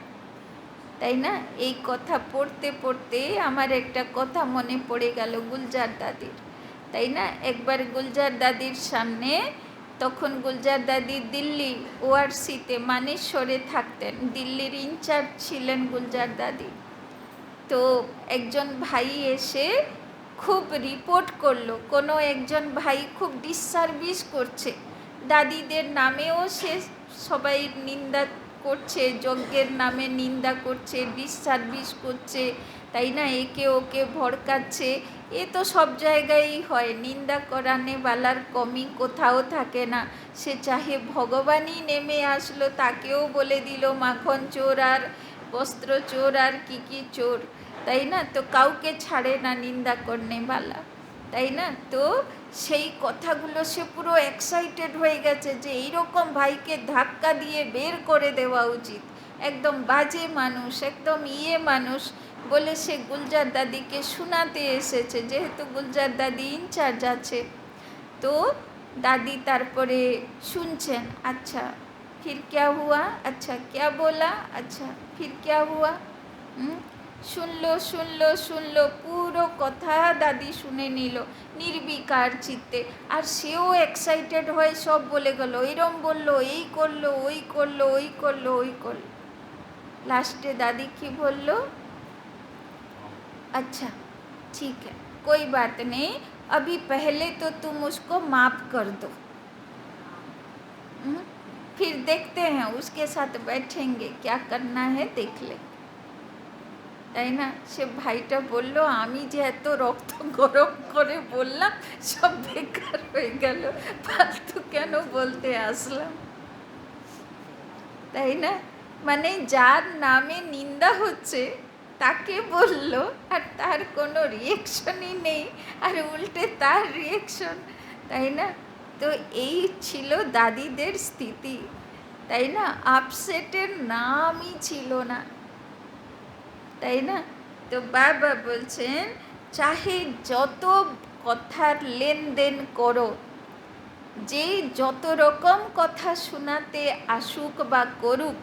তাই না? এই কথা পড়তে পড়তে আমার একটা কথা মনে পড়ে গেল গুলজার দাদির, তাই না? একবার গুলজার দাদির সামনে, তখন গুলজার দাদি দিল্লি ওআরসিতে মানেশ্বরে থাকতেন, দিল্লির ইনচার্জ ছিলেন গুলজার দাদি। তো একজন ভাই এসে খুব রিপোর্ট করলো, কোনো একজন ভাই খুব ডিসসার্ভিস করছে, দাদিদের নামেও সে সবাই নিন্দা করছে, যজ্ঞের নামে নিন্দা করছে, ডিসসার্ভিস করছে, তাই না, একে ওকে ভড়কাচ্ছে। এ তো সব জায়গায়ই হয়, নিন্দা করানেওয়ালার কমই কোথাও থাকে না। সে চাহে ভগবানই নেমে আসলো, তাকেও বলে দিল মাখন চোর আর বস্ত্র চোর আর কী চোর, তাই না, তো কাউকে ছাড়ে না নিন্দা করনেওয়ালা, তাই না। তো সেই কথাগুলো সে পুরো এক্সাইটেড হয়ে গেছে যে এইরকম ভাইকে ধাক্কা দিয়ে বের করে দেওয়া উচিত, একদম বাজে মানুষ, একদম মানুষ বলে সে গুলজার দাদিকে শোনাতে এসেছে, যেহেতু গুলজার দাদি ইনচার্জ আছে। তো দাদি তারপরে শুনছেন, আচ্ছা फिर क्या हुआ, अच्छा क्या बोला, अच्छा फिर क्या हुआ। শুনলো পুরো কথা দাদি শুনে নিল নির্বিকার চিত্তে। আর সেও এক্সাইটেড হয়ে সব বলে গেল, এরম বললো, এই করলো, ওই করলো, ওই করলো, ওই করলো। লাস্টে दादी की बोल, अच्छा ठीक है, कोई बात नहीं, अभी पहले तो तुम उसको माफ़ कर दो, फिर देखते हैं, उसके साथ बैठेंगे, क्या करना है देख ले, তাই না। সে ভাইটা বলল, আমি যে এত রক্ত গরম করে বললাম সব বেকার হয়ে গেল, ফালতু কেন বলতে আসলাম, তাই না। মানে যার নামে নিন্দা হচ্ছে তাকে বলল, আর তার কোনো রিয়েকশনই নেই, আর উল্টে তার রিয়েকশন, তাই না। তো এই ছিল দাদিদের স্থিতি, তাই না। আপসেটের নামই ছিল না, তাই না। তো বাবা বলছেন, চাহে যত কথার লেনদেন করো, যেই যত রকম কথা শোনাতে আসুক বা করুক,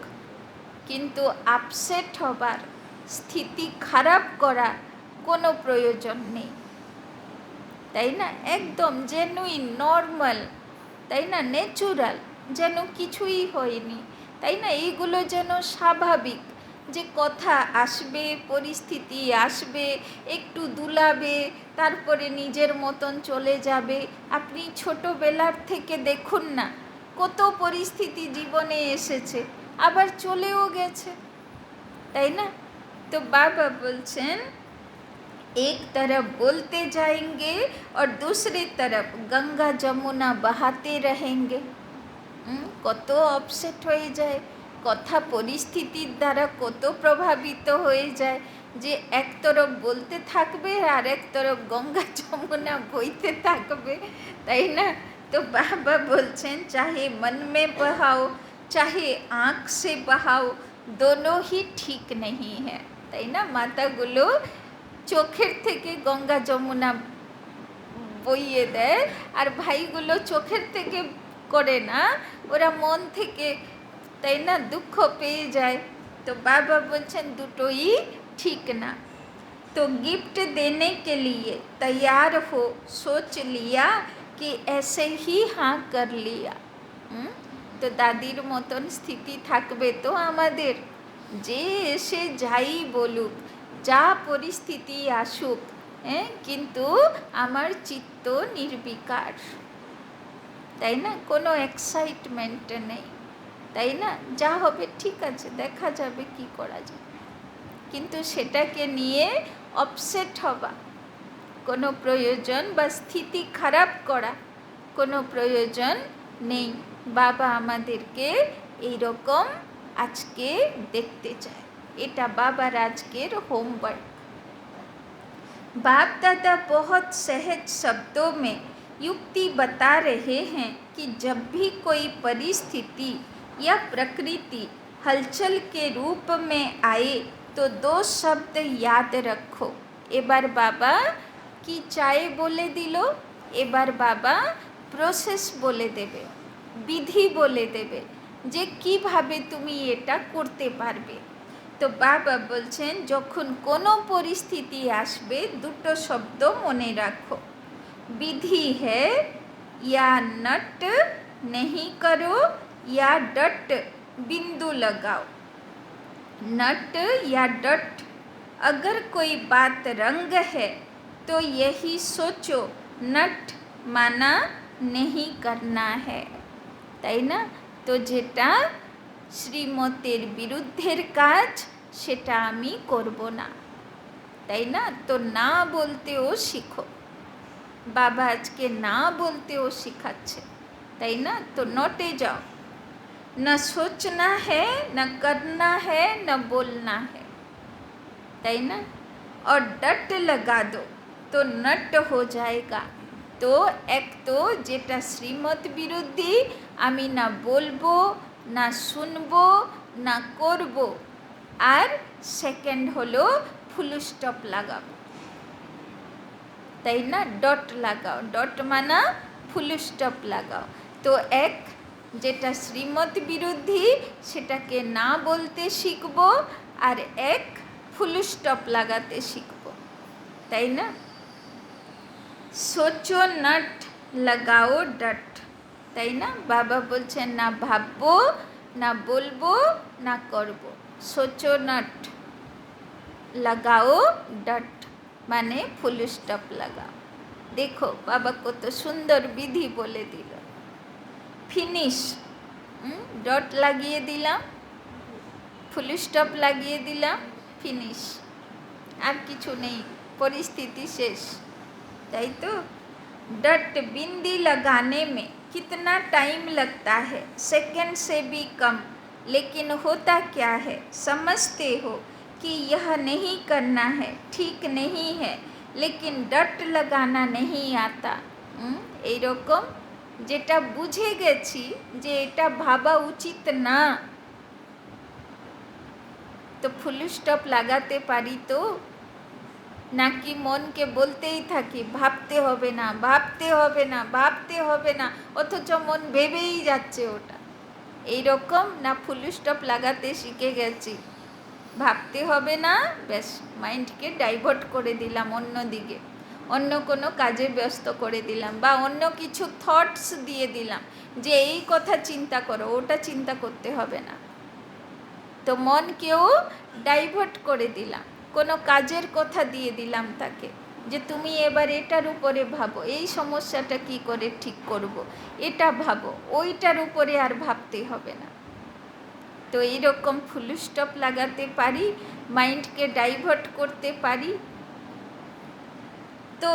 কিন্তু আপসেট হবার, স্থিতি খারাপ করা কোনো প্রয়োজন নেই, তাই না। একদম জেনুইন, নর্মাল, তাই না, ন্যাচুরাল, যেন কিছুই হয়নি, তাই না। এইগুলো যেন স্বাভাবিক, যে কথা আসবে, পরিস্থিতি আসবে, একটু দুলাবে, তারপরে নিজের মতন চলে যাবে। আপনি ছোটোবেলার থেকে দেখুন না, কত পরিস্থিতি জীবনে এসেছে, আবার চলেও গেছে, তাই না। তো বাবা বলছেন, एक तरफ बोलते जाएंगे और दूसरी तरफ गंगा जमुना बहाते रहेंगे। কত আপসেট হয়ে যায়, কথা পরিস্থিতির দ্বারা কত প্রভাবিত হয়ে যায়, যে এক তরফ বলতে থাকবে আর এক তরফ গঙ্গা যমুনা বইতে থাকবে, তাই না। তো বাবা বলছেন, চাহে মন মে বহাও চাহে আঁখ সে বহাও, দোনো হি ঠিক নেই হ্যাঁ, তাই না। মাতাগুলো চোখের থেকে গঙ্গা যমুনা বইয়ে দেয়, আর ভাইগুলো চোখের থেকে করে না, ওরা মন থেকে, তাই না, দুঃখ পেয়ে যায়। তো বাবা বলছেন দুটোই ঠিক না। तो गिफ्ट देने के लिए तैयार हो, सोच लिया कि ऐसे ही हाँ कर लिया। তো দাদির মতন স্থিতি থাকবে তো আমাদের, যে এসে যাই বলুক, যা পরিস্থিতি আসুক, কিন্তু আমার চিত্ত নির্বিকার, তাই না, কোনো এক্সাইটমেন্ট নেই, তাই না। যা হবে ঠিক আছে, দেখা যাবে কি করা যায়, কিন্তু সেটাকে নিয়ে আপসেট হওয়া কোনো প্রয়োজন, বা স্থিতি খারাপ করা কোনো প্রয়োজন নেই। বাবা আমাদেরকে এইরকম আজকে দেখতে চায়, এটা বাবার আজকের होमवर्क। बाप दादा बहुत सहज शब्दों में युक्ति बता रहे हैं कि जब भी कोई परिस्थिति या प्रकृति हलचल के रूप में आए तो दो शब्द याद रखो। এবার বাবা কি চায় বলে দিল, এবার বাবা প্রসেস বলে দেবে, বিধি বলে দেবে, যে কিভাবে তুমি এটা করতে পারবে। তো বাবা বলছেন, যখন কোনো পরিস্থিতি আসবে দুটো শব্দ মনে রাখো, বিধি है या नट नहीं करो या डट बिंदु लगाओ। नट या डट, अगर कोई बात रंग है तो यही सोचो नट माना नहीं करना है, তাই না। তো যেটা শ্রীমতের বিরুদ্ধের কাজ সেটা আমি করব না, তাই না? তো না বলতেও শিখো। বাবা আজকে না বলতেও শিখাচ্ছে, তাই না? তো নটে যাও, न सोचना है, न करना है, न बोलना है, তাই না? और डट लगा दो तो नट हो जाएगा। তো এক তো যেটা শ্রীমত বিরোধী আমি না বলবো, না শুনবো, না করব। আর সেকেন্ড হলো ফুল স্টপ লাগাবো, তাই না? ডট লাগাও, ডট মানা ফুল স্টপ লাগাও। তো এক যেটা শ্রীমত বিরোধী সেটাকে না বলতে শিখব, আর এক ফুল স্টপ লাগাতে শিখব, তাই না? সোচো নট লাগাও ডট, তাই না? বাবা বলছেন না ভাববো, না বলবো, না করব। সোচো নট লাগাও ডট মানে ফুল স্টপ লাগাও। দেখো বাবা কত সুন্দর বিধি বলে দিল। ফিনিশ, ডট লাগিয়ে দিলাম, ফুল স্টপ লাগিয়ে দিলাম, ফিনিশ, আর কিছু নেই, পরিস্থিতি শেষ, তাই তো? डट बिंदी लगाने में कितना टाइम लगता है, सेकंड से भी कम, लेकिन होता क्या है, समझते हो कि यह नहीं करना है, ठीक नहीं है, लेकिन डट लगाना नहीं आता। এই রকম যেটা বুঝে গেছি যে এটা ভাবা উচিত না, তো ফুল স্টপ লাগাতে পারি তো, নাকি মনকে বলতেই থাকি ভাবতে হবে না, ভাবতে হবে না, ভাবতে হবে না, অথচ মন ভেবেই যাচ্ছে ওটা। এই রকম না ফুল স্টপ লাগাতে শিখে গেছি, ভাবতে হবে না, ব্যাস মাইন্ডকে ডাইভার্ট করে দিলাম অন্য দিকে, অন্য কোনো কাজে ব্যস্ত করে দিলাম, বা অন্য কিছু থটস দিয়ে দিলাম যে এই কথা চিন্তা করো, ওটা চিন্তা করতে হবে না। তো মনকেও ডাইভার্ট করে দিলাম, কোনো কাজের কথা দিয়ে দিলাম তাকে যে তুমি এবার এটার উপরে ভাবো, এই সমস্যাটা কি করে ঠিক করব, এটা ভাবো, ওইটার উপরে আর ভাবতে হবে না। তো এইরকম ফুল স্টপ লাগাতে পারি, মাইন্ডকে ডাইভার্ট করতে পারি। तो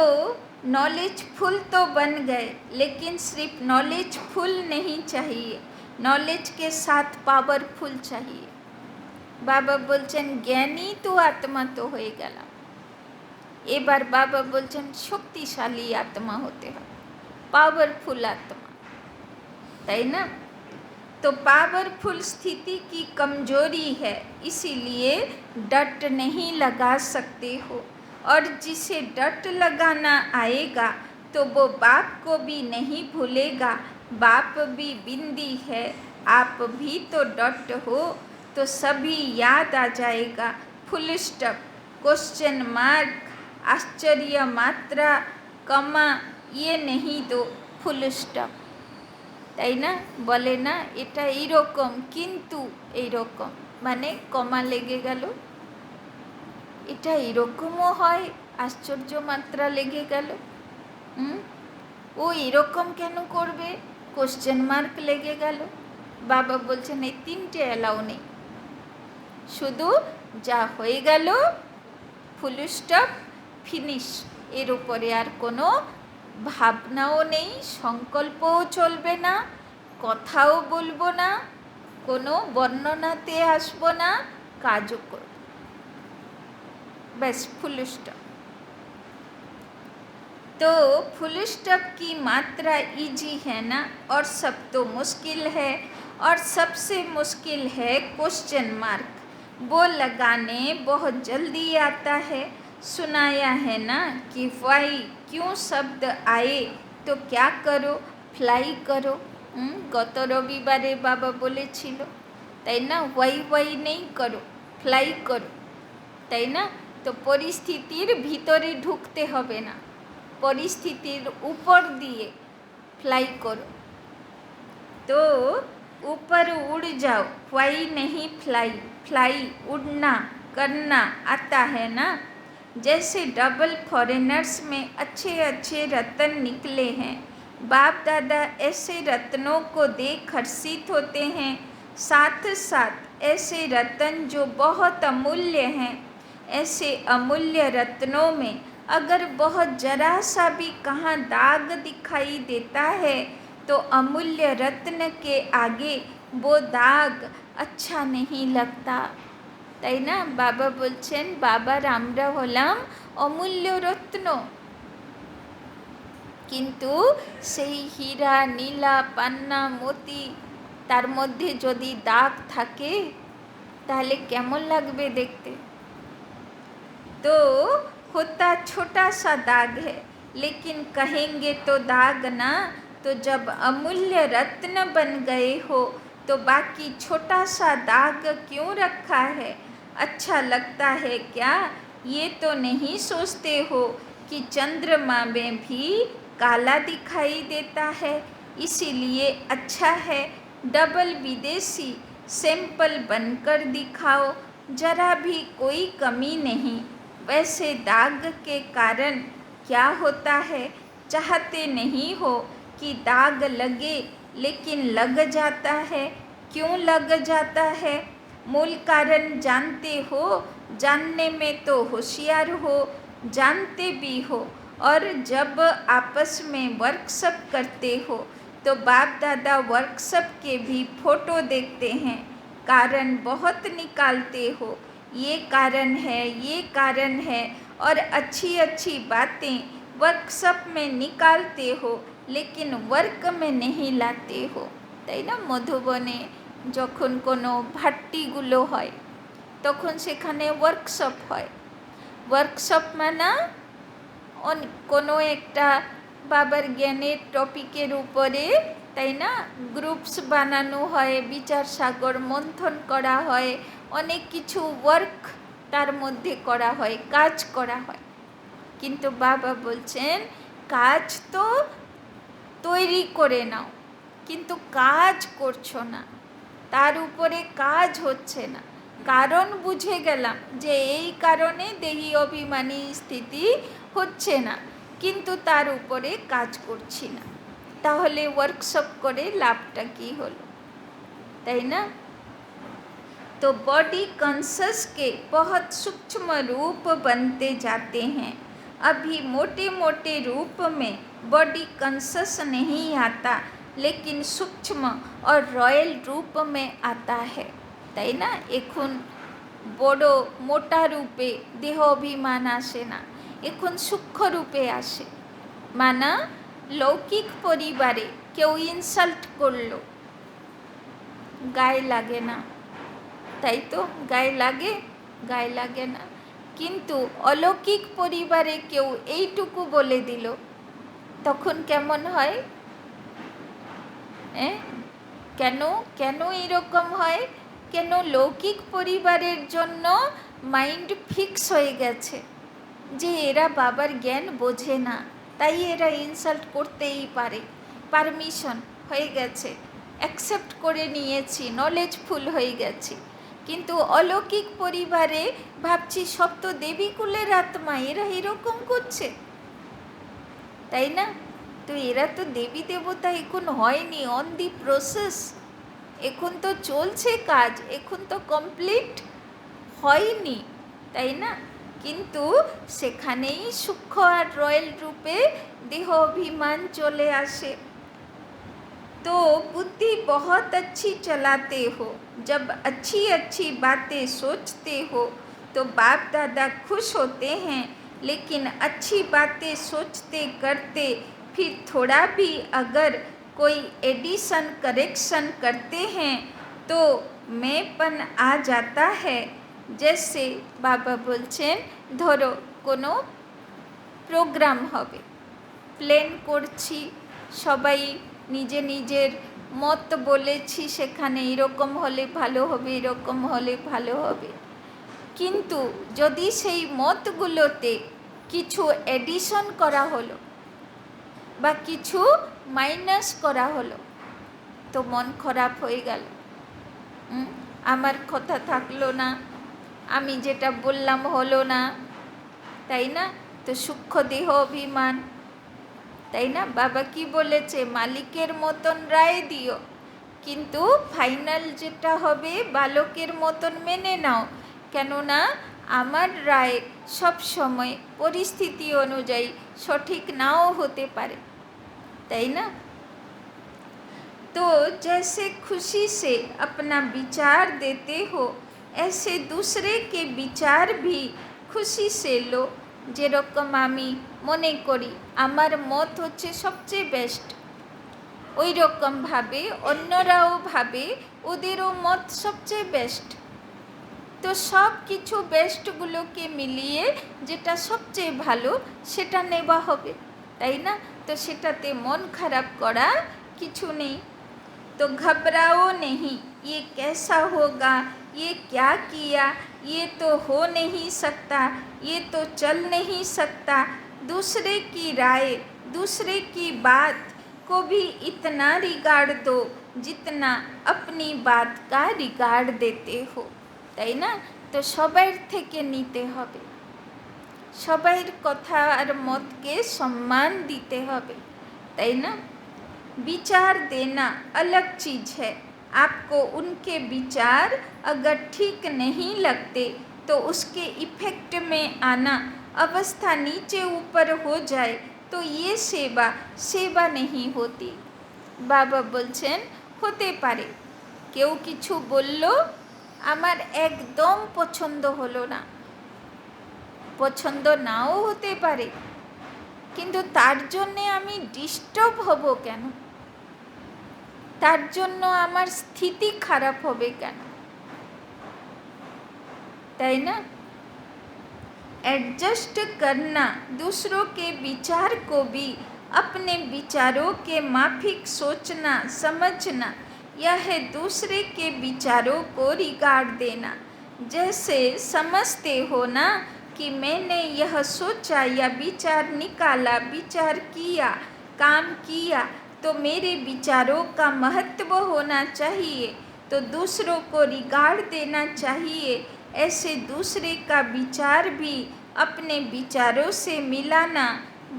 नॉलेजफुल तो बन गए, लेकिन सिर्फ नॉलेजफुल नहीं चाहिए, नॉलेज के साथ पावरफुल चाहिए। বাবা বলছেন জ্ঞানী তো আত্মা তো হয়ে গেলাম, এবার বাবা বলছেন শক্তিশালী আত্মা হতে হবে, पावरफुल आत्मा, তাই না? तो पावरफुल स्थिति की कमजोरी है, इसीलिए डट नहीं लगा सकते हो, और जिसे डट लगाना आएगा तो वो बाप को भी नहीं भूलेगा, बाप भी बिंदी है, आप भी तो डट हो, तो सभी याद आ जाएगा, फुल स्टॉप, क्वेश्चन मार्क, आश्चर्य मात्रा, कमा, ये नहीं दो, फुल स्टॉप, তাই না? বলে না এটা এইরকম কিন্তু এইরকম, মানে কমা লেগে গেল, এটা এরকমও হয়, আশ্চর্য মাত্রা লেগে গেল, ও এরকম কেন করবে, কোশ্চেন মার্ক লেগে গেল। বাবা বলছেন এই তিনটে অ্যালাউ নেই, শুধু যা হয়ে গেল ফুল স্টপ, ফিনিশ, এর উপরে আর কোনো ভাবনাও নেই, সংকল্পও চলবে না, কথাও বলবো না, কোনো বর্ণনাতে আসবো না, কাজও করব, बस फुल स्टॉप। तो फुल स्टॉप की मात्रा इजी है ना, और सब तो मुश्किल है, और सबसे मुश्किल है क्वेश्चन मार्क, वो लगाने बहुत जल्दी आता है। सुनाया है ना कि वाई क्यों शब्द आए तो क्या करो, फ्लाई करो। গত রবিবারে বাবা বলেছিল, তাই না? ওয়াই ওয়াই নেই করো, ফ্লাই করো, তাই না? তো পরিস্থিতির ভিতরে ঢুকতে হবে না, পরিস্থিতির উপর দিয়ে ফ্লাই করো। তো ऊपर उड़ जाओ, वाई नहीं फ्लाई, फ्लाई उड़ना करना आता है ना। जैसे डबल फॉरेनर्स में अच्छे अच्छे रत्न निकले हैं, बाप दादा ऐसे रत्नों को देख हर्षित होते हैं, साथ साथ ऐसे रत्न जो बहुत अमूल्य हैं, ऐसे अमूल्य रत्नों में अगर बहुत जरा सा भी कहाँ दाग दिखाई देता है तो अमूल्य रत्न के आगे वो दाग अच्छा नहीं लगता। তাই না? বাবা বলছেন বাবার আমরা হলাম অমূল্য রত্ন, কিন্তু সেই হীরা নীলা পান্না মতি তার মধ্যে যদি দাগ থাকে তাহলে কেমন লাগবে দেখতে। तो होता छोटा सा दाग है, लेकिन कहेंगे तो दाग ना। तो जब अमूल्य रत्न बन गए हो तो बाकी छोटा सा दाग क्यों रखा है? अच्छा लगता है क्या? ये तो नहीं सोचते हो कि चंद्रमा में भी काला दिखाई देता है, इसीलिए अच्छा है डबल विदेशी सैंपल बनकर दिखाओ, जरा भी कोई कमी नहीं। वैसे दाग के कारण क्या होता है? चाहते नहीं हो कि दाग लगे, लेकिन लग जाता है। क्यों लग जाता है? मूल कारण जानते हो? जानने में तो होशियार हो, जानते भी हो। और जब आपस में वर्कशॉप करते हो तो बाप दादा वर्कशॉप के भी फोटो देखते हैं, कारण बहुत निकालते हो, ये कारण है, ये कारण है, और अच्छी अच्छी बातें वर्कशॉप में निकालते हो लेकिन वर्क में नहीं लाते हो। তাই না? মধুবনে যখন কোনো ভাট্টিগুলো হয় তখন সেখানে ওয়ার্কশপ হয়। ওয়ার্কশপ মানে কোনো একটা বাবার জ্ঞানের টপিকের উপরে, তাই না, গ্রুপস বানানো হয়, বিচার সাগর মন্থন করা হয়, অনেক কিছু ওয়ার্ক তার মধ্যে করা হয়, কাজ করা হয়। কিন্তু বাবা বলছেন কাজ তো তৈরি করে নাও, কিন্তু কাজ করছো না, তার উপরে কাজ হচ্ছে না। কারণ বুঝে গেলাম যে এই কারণে দেহি অভিমানী স্থিতি হচ্ছে না, কিন্তু তার উপরে কাজ করছি না, তাহলে ওয়ার্কশপ করে লাভটা কী হলো? তাই না? तो बॉडी कॉन्शस के बहुत सूक्ष्म रूप बनते जाते हैं। अभी मोटे मोटे रूप में बॉडी कॉन्शस नहीं आता, लेकिन सूक्ष्म और रॉयल रूप में आता है। তাই না? এখন বড় মোটা রূপে দেহ অভিমান আসে না, এখন সূক্ষ্ম রূপে আসে। মানা লৌকিক পরিবারে কেউ ইনসাল্ট করলো, গায়ে লাগে না, তাই তো? গায়ে লাগে? গায়ে লাগে না। কিন্তু অলৌকিক পরিবারে কেউ এইটুকু বলে দিল, তখন কেমন হয়? কেন কেন এরকম হয়? কেন? লৌকিক পরিবারের জন্য মাইন্ড ফিক্স হয়ে গেছে যে এরা বাবার জ্ঞান বোঝে না, তাই এরা ইনসাল্ট করতেই পারে, পারমিশন হয়ে গেছে, অ্যাকসেপ্ট করে নিয়েছি, নলেজফুল হয়ে গেছি। কিন্তু অলৌকিক পরিবারে ভাবছি সব তো দেবীকুলের আত্মা, এরা এরকম করছে, তাই না? তো এরা তো দেবী দেবতা এখন হয়নি, অন দি প্রসেস, এখন তো চলছে কাজ, এখন তো কমপ্লিট হয়নি, তাই না? কিন্তু সেখানেই সূক্ষ্ম আর রয়্যাল রূপে দেহ অভিমান চলে আসে। तो बुद्धि बहुत अच्छी चलाते हो, जब अच्छी अच्छी बातें सोचते हो तो बाप दादा खुश होते हैं, लेकिन अच्छी बातें सोचते करते फिर थोड़ा भी अगर कोई एडिशन करेक्शन करते हैं तो मैंपन आ जाता है। जैसे बाबा बोलছেন ধরো কোনো প্রোগ্রাম হবে, প্ল্যান করছি, সবাই নিজে নিজের মত বলেছি, সেখানে এরকম হলে ভালো হবে, এরকম হলে ভালো হবে, কিন্তু যদি সেই মতগুলোতে কিছু এডিশন করা হলো বা কিছু মাইনাস করা হলো তো মন খারাপ হয়ে গেল, আমার কথা থাকলো না, আমি যেটা বললাম হলো না, তাই না? তো সূক্ষ্ম দেহ অভিমান, তাই না? বাবা কি বলেছে? মালিকের মতন রায় দিও, কিন্তু ফাইনাল যেটা হবে বালকের মতন মেনে নাও, কেননা আমার রায় সব সময় পরিস্থিতি অনুযায়ী সঠিক নাও হতে পারে, তাই না? तो जैसे खुशी से अपना विचार देते हो, ऐसे दूसरे के विचार भी খুশি সে লো। যেরকম আমি মনে করি আমার মত হচ্ছে সবচেয়ে বেস্ট, ওই রকমভাবে অন্যরাও ভাবে ওদেরও মত সবচেয়ে বেস্ট। তো সব কিছু বেস্টগুলোকে মিলিয়ে যেটা সবচেয়ে ভালো সেটা নেওয়া হবে, তাই না? তো সেটাতে মন খারাপ করা কিছু নেই। तो घबराओ नहीं, ये कैसा होगा, ये क्या किया, ये तो हो नहीं सकता, ये तो चल नहीं सकता। दूसरे की राय, दूसरे की बात को भी इतना रिगार्ड दो जितना अपनी बात का रिगार्ड देते हो, তাই না? তো সবার থেকে নিতে হবে, সবার কথা আর মতকে সম্মান দিতে হবে, তাই না? विचार देना अलग चीज़ है। आपको उनके विचार अगर ठीक नहीं लगते तो उसके इफ़ेक्ट में आना, अवस्था नीचे ऊपर हो जाए तो ये सेवा सेवा नहीं होती। बाबा बोलছেন হতে পারে কেউ কিছু বলল, আমার একদম পছন্দ হলো না, পছন্দ নাও হতে পারে, কিন্তু তার জন্যে আমি ডিস্টার্ব হব কেন? তার জন্য আমার স্থিতি খারাপ হবে কেন? তাই না? एडजस्ट करना, दूसरों के विचार को भी अपने विचारों के माफिक सोचना समझना, यह है दूसरे के विचारों को रिगार्ड देना। जैसे समझते हो ना कि मैंने यह सोचा या विचार निकाला, विचार किया, काम किया, तो मेरे विचारों का महत्व होना चाहिए, तो दूसरों को रिगार्ड देना चाहिए। ऐसे दूसरे का विचार भी अपने विचारों से मिलाना,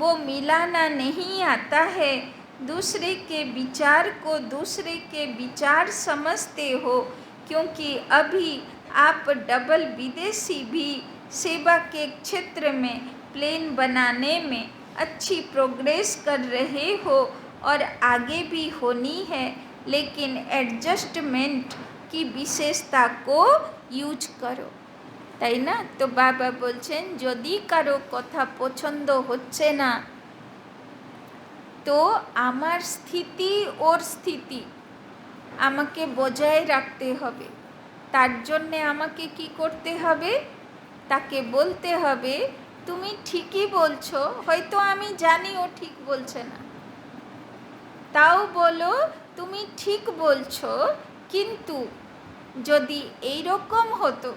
वो मिलाना नहीं आता है। दूसरे के विचार को दूसरे के विचार समझते हो, क्योंकि अभी आप डबल विदेशी भी सेवा के क्षेत्र में प्लेन बनाने में अच्छी प्रोग्रेस कर रहे हो और आगे भी होनी है, लेकिन एडजस्टमेंट की विशेषता को यूज करो, তাই না? তো বাবা বলছেন যদি কারো কথা পছন্দ হচ্ছে না, তো আমার স্থিতি ওর স্থিতি আমাকে বজায় রাখতে হবে। তার জন্যে আমাকে কি করতে হবে? তাকে বলতে হবে তুমি ঠিকই বলছো, হয়তো আমি জানি ও ঠিক বলছে না, তাও বলো তুমি ঠিক বলছো, কিন্তু যদি এই রকম হতো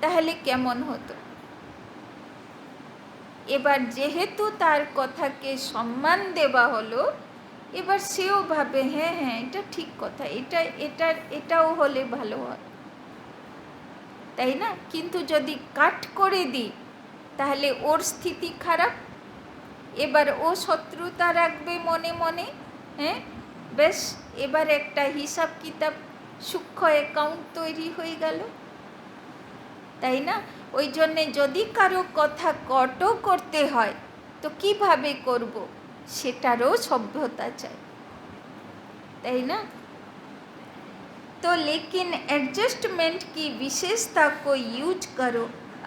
তাহলে কেমন হতো? এবার যেহেতু তার কথাকে সম্মান দেওয়া হলো, এবার সেও ভাবে হ্যাঁ হ্যাঁ এটা ঠিক কথা, এটাও হলে ভালো হয়, তাই না? কিন্তু যদি কাট করে দিই তাহলে ওর স্থিতি খারাপ, এবার ও শত্রুতা রাখবে মনে মনে, হ্যাঁ বেশ, এবার একটা হিসাব কিতাব সূক্ষ্ম অ্যাকাউন্ট তৈরি হয়ে গেল, তাই না? ওই জন্যে যদি কারো কথা কটও করতে হয় তো কিভাবে করব সেটারও সভ্যতা চাই, তাই না? तो लेकिन एडजस्टमेंट की विशेषता को यूज करो।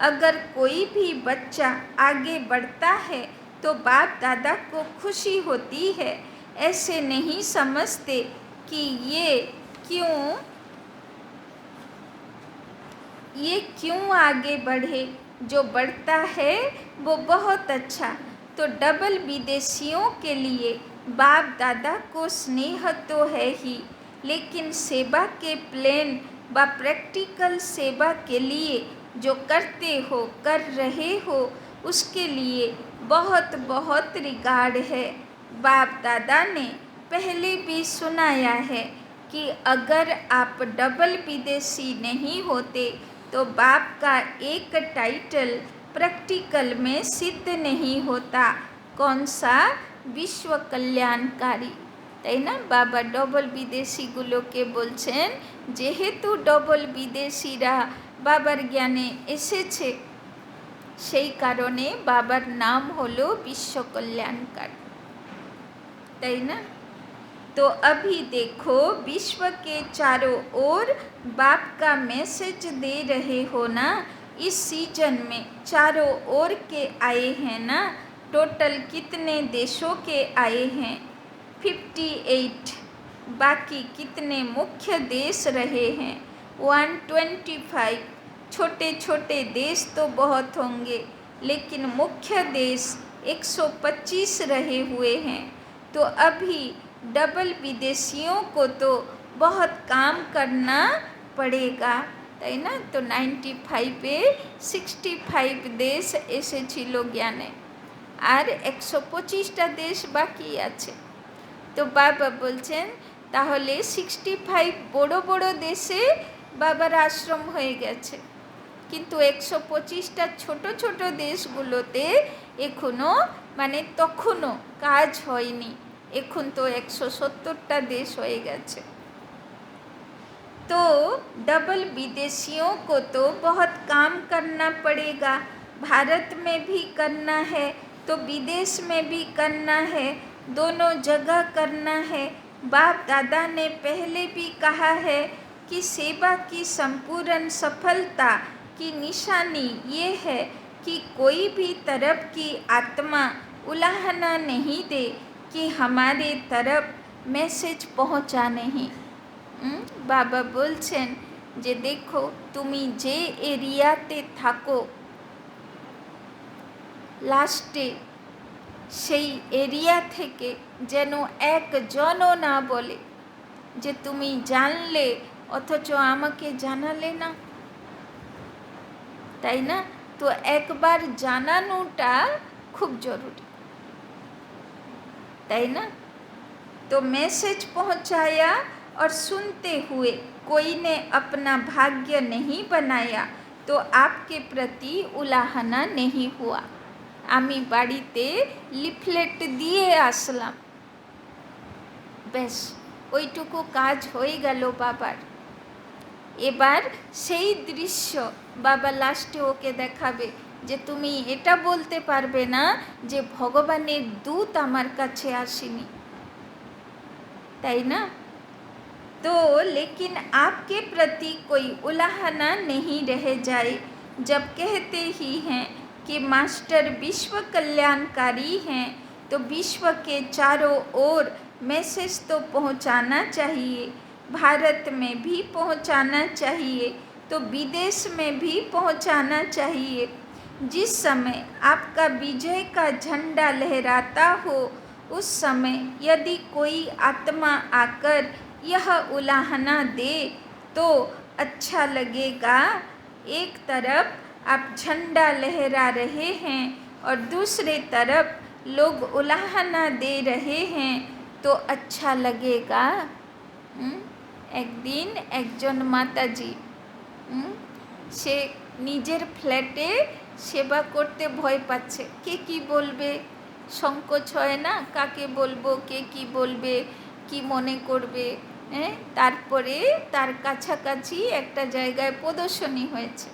अगर कोई भी बच्चा आगे बढ़ता है तो बाप दादा को खुशी होती है। ऐसे नहीं समझते कि ये क्यों आगे बढ़े, जो बढ़ता है वो बहुत अच्छा। तो डबल विदेशियों के लिए बाप दादा को स्नेह तो है ही, लेकिन सेवा के प्लेन व प्रैक्टिकल सेवा के लिए जो करते हो कर रहे हो उसके लिए बहुत बहुत रिगार्ड है। बाप दादा ने पहले भी सुनाया है कि अगर आप डबल विदेशी नहीं होते तो बाप का एक टाइटल प्रैक्टिकल में सिद्ध नहीं होता। कौन सा? विश्व कल्याणकारी। তাই না? বাবা ডবল বিদেশিগুলোকে বলছেন, যেহেতু ডবল বিদেশিরা বাবার জ্ঞানে এসেছে, সেই কারণে বাবার নাম হলো বিশ্ব कल्याणकार, তাই না? तो अभी देखो, विश्व के चारों ओर बाप का मैसेज दे रहे हो ना। इस सीजन में चारों ओर के आए हैं ना। टोटल कितने देशों के आए हैं? 58। बाकी कितने मुख्य देश रहे हैं? 125। छोटे छोटे देश तो बहुत होंगे, लेकिन मुख्य देश 125 रहे हुए हैं। तो अभी डबल विदेशियों को तो बहुत काम करना पड़ेगा, তাই না? তো 95-এ 65 দেশ এসেছিল জ্ঞানে, আর 125টা দেশ বাকি আছে। তো বাবা বলছেন, তাহলে 65 বড় বড় দেশে বাবার আশ্রম হয়ে গেছে, কিন্তু 125টা ছোট ছোট দেশগুলোতে এখনও তখনও কাজ হয়নি। এখন তো 170টা देश হয়ে গেছে। तो डबल विदेशियों को तो बहुत काम करना पड़ेगा। भारत में भी करना है तो विदेश में भी करना है, दोनों जगह करना है। बाप दादा ने पहले भी कहा है कि सेवा की संपूर्ण सफलता की निशानी ये है कि कोई भी तरफ की आत्मा उलाहना नहीं दे कि हमारे तरफ मैसेज पहुँचा नहीं। बाबा बोलছেন যে দেখো, তুমি যে এরিয়াতে থাকো, লাস্টে সেই এরিয়া থেকে যেন একজনও না বলে যে তুমি জানলে অথচ আমাকে জানালে না, তাই না? তো একবার জানানোটা খুব জরুরি, তাই না? तो मैसेज पहुंचाया और सुनते हुए कोई ने अपना भाग्य नहीं बनाया तो आपके प्रति उलाहना नहीं हुआ। आमी बाड़ीते लिफलेट दिए आसलाम, बेश ओइटुकु काज हये गेल बाबार। एबार सेई दृश्य बाबा लास्टे ओके देखाबे যে তুমি এটা বলতে পারবে না যে ভগবানের দূত আমার কাছে আসেনি, তাই না? तो लेकिन आपके प्रति कोई उलाहना नहीं रह जाए जब कहते ही हैं कि मास्टर विश्व कल्याणकारी हैं, तो विश्व के चारों ओर मैसेज तो पहुंचाना चाहिए। भारत में भी पहुंचाना चाहिए, तो विदेश में भी पहुंचाना चाहिए। जिस समय आपका विजय का झंडा लहराता हो, उस समय यदि कोई आत्मा आकर यह उलाहना दे तो अच्छा लगेगा। एक तरफ आप झंडा लहरा रहे हैं और दूसरे तरफ लोग उलाहना दे रहे हैं, तो अच्छा लगेगा। एक दिन একজন মাতাজি সে নিজের ফ্ল্যাটে সেবা করতে ভয় পাচ্ছে, কে কি বলবে, সংকোচ হয় না, কাকে বলবো, কে কি বলবে, কি মনে করবে। তারপরে তার কাছাকাছি একটা জায়গায় প্রদর্শনী হয়েছে,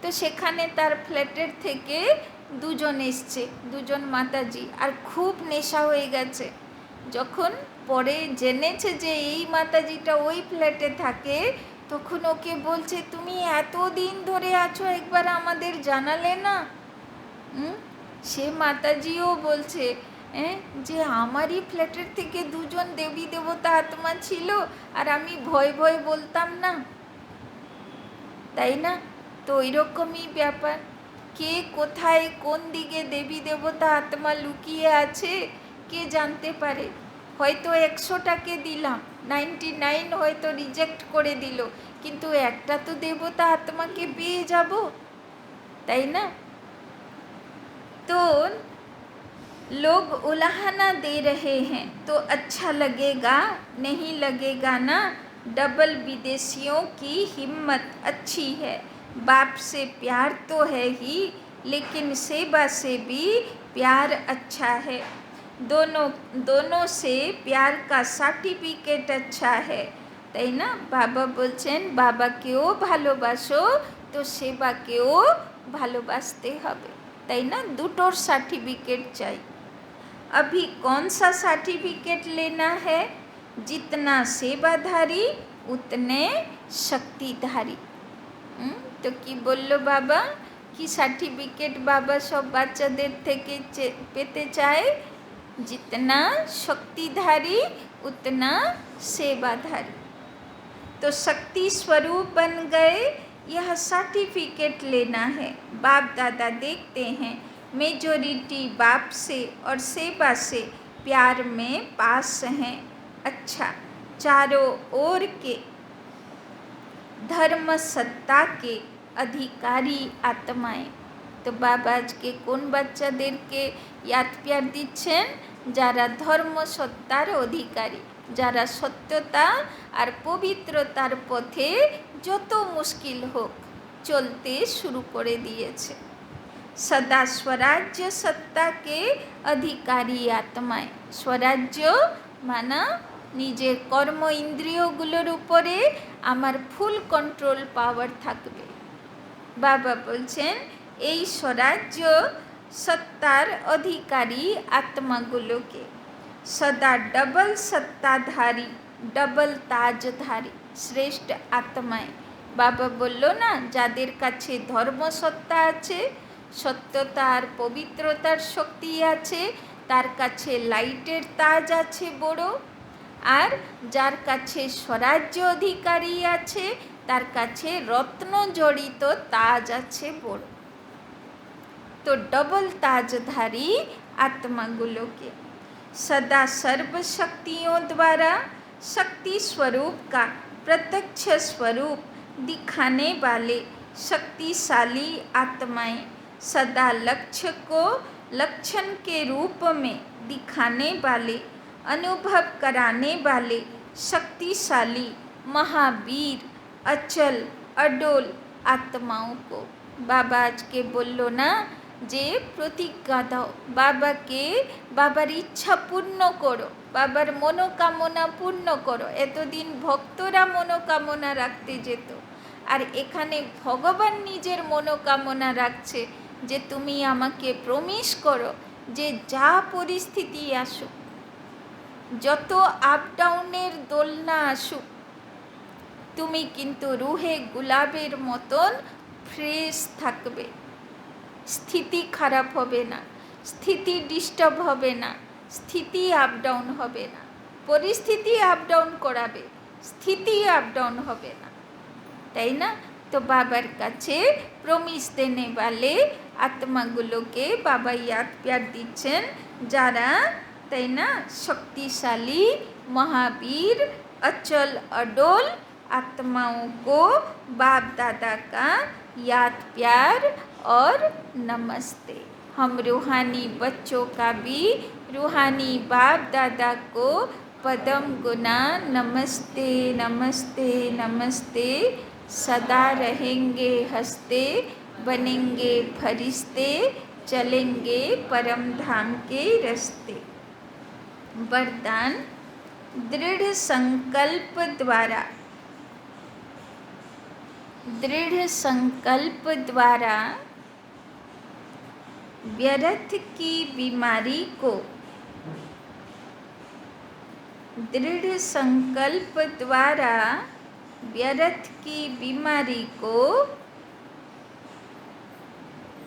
তো সেখানে তার ফ্ল্যাটের থেকে দুজন এসছে, দুজন মাতাজি, আর খুব নেশা হয়ে গেছে। যখন পরে জেনেছে যে এই মাতাজিটা ওই ফ্ল্যাটে থাকে, তখন ওকে বলছে, তুমি এতদিন ধরে আছো, একবার আমাদের জানালে না। সে মাতাজিও বলছে যে আমারই ফ্ল্যাটের থেকে দুজন দেবী দেবতা আত্মা ছিল আর আমি ভয় ভয় বলতাম না, তাই না? তো ওইরকমই ব্যাপার, কে কোথায় কোন দিকে দেবী দেবতা আত্মা লুকিয়ে আছে কে জানতে পারে। হয়তো 100টাকে দিলাম, 99 হয়তো রিজেক্ট করে দিল, কিন্তু একটা তো দেবতা আত্মাকে পেয়ে যাব, তাই না? तो लोग उलाहना दे रहे हैं तो अच्छा लगेगा, नहीं लगेगा ना। डबल विदेशियों की हिम्मत अच्छी है, बाप से प्यार तो है ही, लेकिन सेवा से भी प्यार अच्छा है। दोनों दोनों से प्यार का सार्टिफिकेट अच्छा है, তাই না? বাবা বলছেন বাবাকেও ভালোবাসো, তো সেবাকেও ভালোবাসতে হবে, তাই না? দুটোর সার্টিফিকেट চাই। अभी कौन सा सर्टिफिकेट लेना है? जितना सेवाधारी उतने शक्तिधारी। তো কি বললো বাবা? কি সার্টিফিকেট বাবা সব বাচ্চাদের থেকে পেতে চায়? जितना शक्तिधारी उतना सेवाधारी। तो शक्ति स्वरूप बन गए, यह सर्टिफिकेट लेना है। बाप दादा देखते हैं मेजोरिटी बाप से और सेवा से प्यार में पास हैं। अच्छा, चारों ओर के धर्म सत्ता के अधिकारी आत्माएं। तो बाबा আজকে কোন বাচ্চাদেরকে याद प्यार দিচ্ছেন? যারা ধর্ম সত্তার অধিকারী, যারা সত্যতা আর পবিত্রতার পথে যত মুশকিল হোক চলতে শুরু করে দিয়েছে। सदा स्वराज्य सत्ता के अधिकारी आत्माएं। स्वराज्य माना নিজের কর্ম ইন্দ্রিয়গুলোর উপরে আমার ফুল কন্ট্রোল পাওয়ার থাকবে। বাবা বলছেন এই স্বরাজ্য सत्तार अधिकारी आत्मागुलोके सदा डबल सत्ताधारी डबल ताजधारी श्रेष्ठ आत्माएं। बाबा बोल्लो ना, जादेर काछे धर्म सत्ता आछे, सत्यता और पवित्रतार शक्ति आछे, तार काछे लाइटेर ताज आछे बड़ो, और जार काछे स्वराज्य अधिकारी आछे तार काछे रत्न जड़ित ताज आछे बड़ो। तो डबल ताजधारी आत्मागुलोके सदा सर्वशक्तियों द्वारा शक्ति स्वरूप का प्रत्यक्ष स्वरूप दिखाने वाले शक्तिशाली आत्माएं, सदा लक्ष्य को लक्षण के रूप में दिखाने वाले, अनुभव कराने वाले शक्तिशाली महावीर अचल अडोल आत्माओं को बाबा आज के बोलो ना যে প্রতিজ্ঞা দাও, বাবাকে বাবার ইচ্ছা পূর্ণ করো, বাবার মনোকামনা পূর্ণ করো। এতদিন ভক্তরা মনোকামনা রাখতে যেত, আর এখানে ভগবান নিজের মনোকামনা রাখছে যে তুমি আমাকে প্রমিস করো যে যা পরিস্থিতি আসুক, যত আপ ডাউনের দোলনা আসুক, তুমি কিন্তু রুহে গুলাবের মতন ফ্রেশ থাকবে। স্থিতি খারাপ হবে না, স্থিতি ডিস্টার্ব হবে না, স্থিতি আপ ডাউন হবে না। পরিস্থিতি আপ ডাউন করাবে, স্থিতি আপ ডাউন হবে না, তাই না? তো বাবার কাছে প্রমিস দেনে वाले আত্মাগুলোকে বাবা याद प्यार দিচ্ছেন, যারা তাই না शक्तिशाली महावीर अचल अडोल आत्माओं को बाप दादा का याद प्यार और नमस्ते। हम रूहानी बच्चों का भी रूहानी बाप दादा को पदम गुना नमस्ते नमस्ते नमस्ते। सदा रहेंगे हंसते, बनेंगे फरिश्ते, चलेंगे परम धाम के रास्ते। वरदान दृढ़ संकल्प द्वारा, दृढ़ संकल्प द्वारा व्यर्थ की बीमारी को, दृढ़ संकल्प द्वारा व्यर्थ की बीमारी को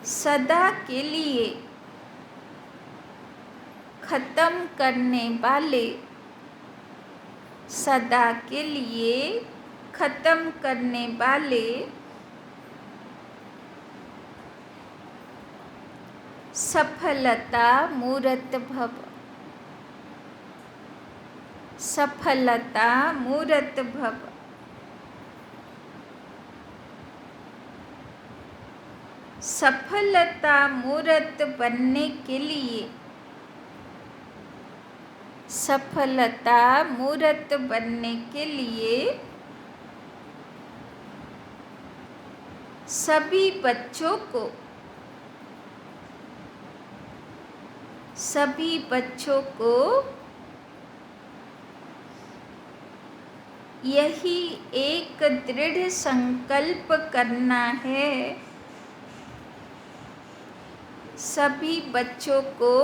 सदा के लिए खत्म करने वाले, सदा के लिए खत्म करने वाले सफलता मूर्त भव, सफलता मूर्त भव। सफलता मूर्त बनने के लिए, सफलता मूर्त बनने के लिए सभी बच्चों को सभी बच्चों को यही एक दृढ़ संकल्प करना है। सभी बच्चों को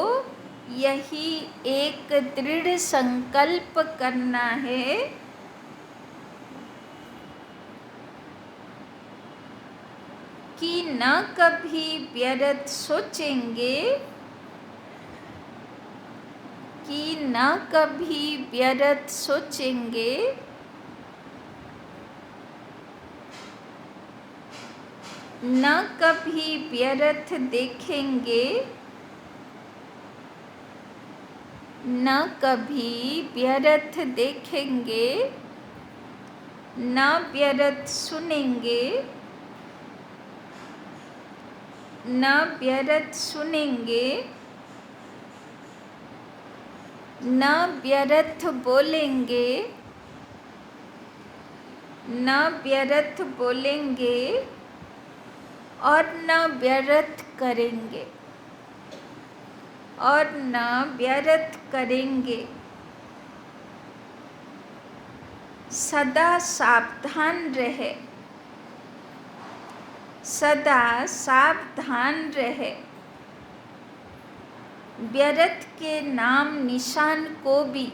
यही एक दृढ़ संकल्प करना है कि न कभी व्यर्थ सोचेंगे, कि न कभी व्यर्थ सोचेंगे, न कभी व्यर्थ देखेंगे, न कभी व्यर्थ देखेंगे, न व्यर्थ सुनेंगे, न व्यर्थ सुनेंगे, न व्यर्थ बोलेंगे, न व्यर्थ बोलेंगे और न व्यर्थ करेंगे, और न व्यर्थ करेंगे। सदा सावधान रहे, सदा सावधान रहे। व्यर्थ के नाम निशान को भी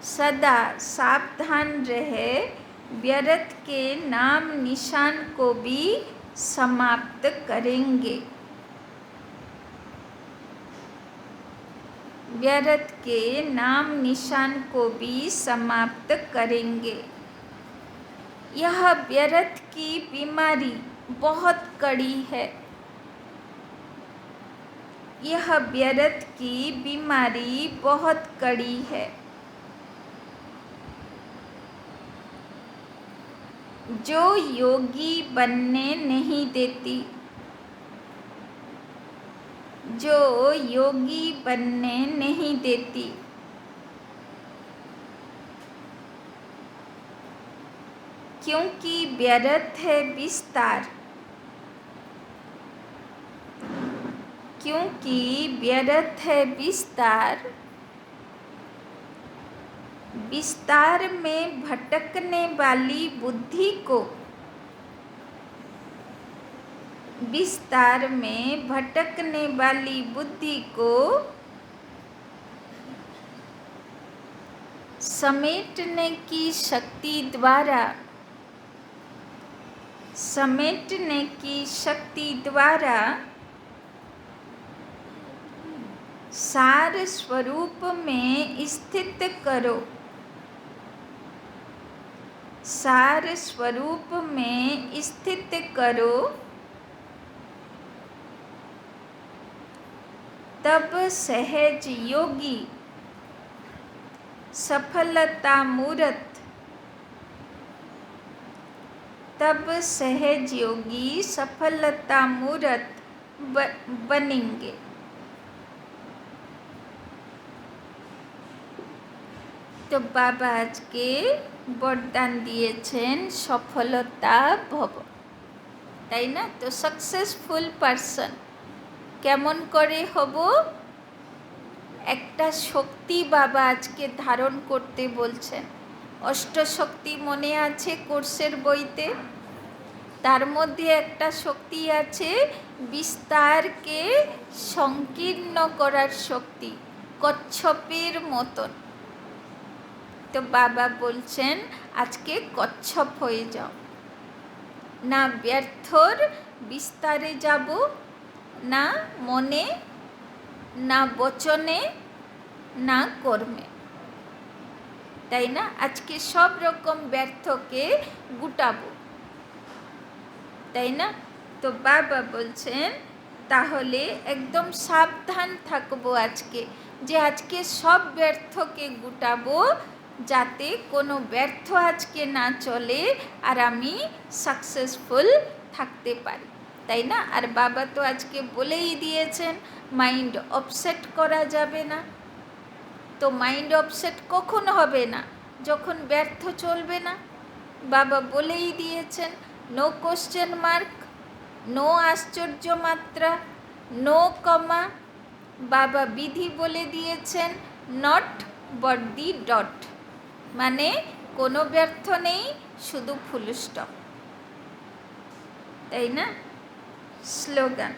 सदा सावधान रहे, व्यर्थ के नाम निशान को भी समाप्त करेंगे। व्यर्थ के नाम निशान को भी समाप्त करेंगे। यह व्यर्थ की बीमारी बहुत कड़ी है। यह व्यर्थ की बीमारी बहुत कड़ी है। जो योगी बनने नहीं देती, जो योगी बनने नहीं देती। क्योंकि व्यर्थ है विस्तार, क्योंकि व्यर्थ है विस्तार। विस्तार में भटकने वाली बुद्धि को, विस्तार में भटकने वाली बुद्धि को समेटने की शक्ति द्वारा, समेटने की शक्ति द्वारा सार स्वरूप में स्थित करो, सार स्वरूप में स्थित करो। तब सहज योगी सफलता मूर्त, तब सहज योगी सफलता मूर्त बनेंगे। तो बाबा आज के वरदान दिएছেন सफलता भव, তাই না? তো সাকসেসফুল পারসন কেমন করে হব? একটা শক্তি বাবা আজকে ধারণ করতে বলছেন। অষ্টশক্তি মনে আছে কোর্সের বইতে? তার মধ্যে একটা শক্তি আছে বিস্তারকে সংকীর্ণ করার শক্তি, কচ্ছপের মতন। তো বাবা বলছেন আজকে কচ্ছপ হয়ে যাও। না ব্যর্থর বিস্তারে যাব, না মনে, না বচনে, না কর্মে, তাই না? আজকে সব রকম ব্যর্থকে গুটাবো, তাই না? তো বাবা বলছেন তাহলে একদম সাবধান থাকবো আজকে, যে আজকে সব ব্যর্থকে গুটাবো, যাতে কোনো ব্যর্থ আজকে না চলে আর আমি সাকসেসফুল থাকতে পারি, তাই না? আর বাবা তো আজকে বলেই দিয়েছেন মাইন্ড অপসেট করা যাবে না। তো মাইন্ড অপসেট কখন হবে না? যখন ব্যর্থ চলবে না। বাবা বলেই দিয়েছেন নো কোশ্চেন মার্ক, নো আশ্চর্য মাত্রা, নো কমা, বাবা বিধি বলে দিয়েছেন, নট বট দি ডট, মানে কোনো ব্যর্থ নেই, শুধু ফুল স্টপ, তাই না? स्लोगन,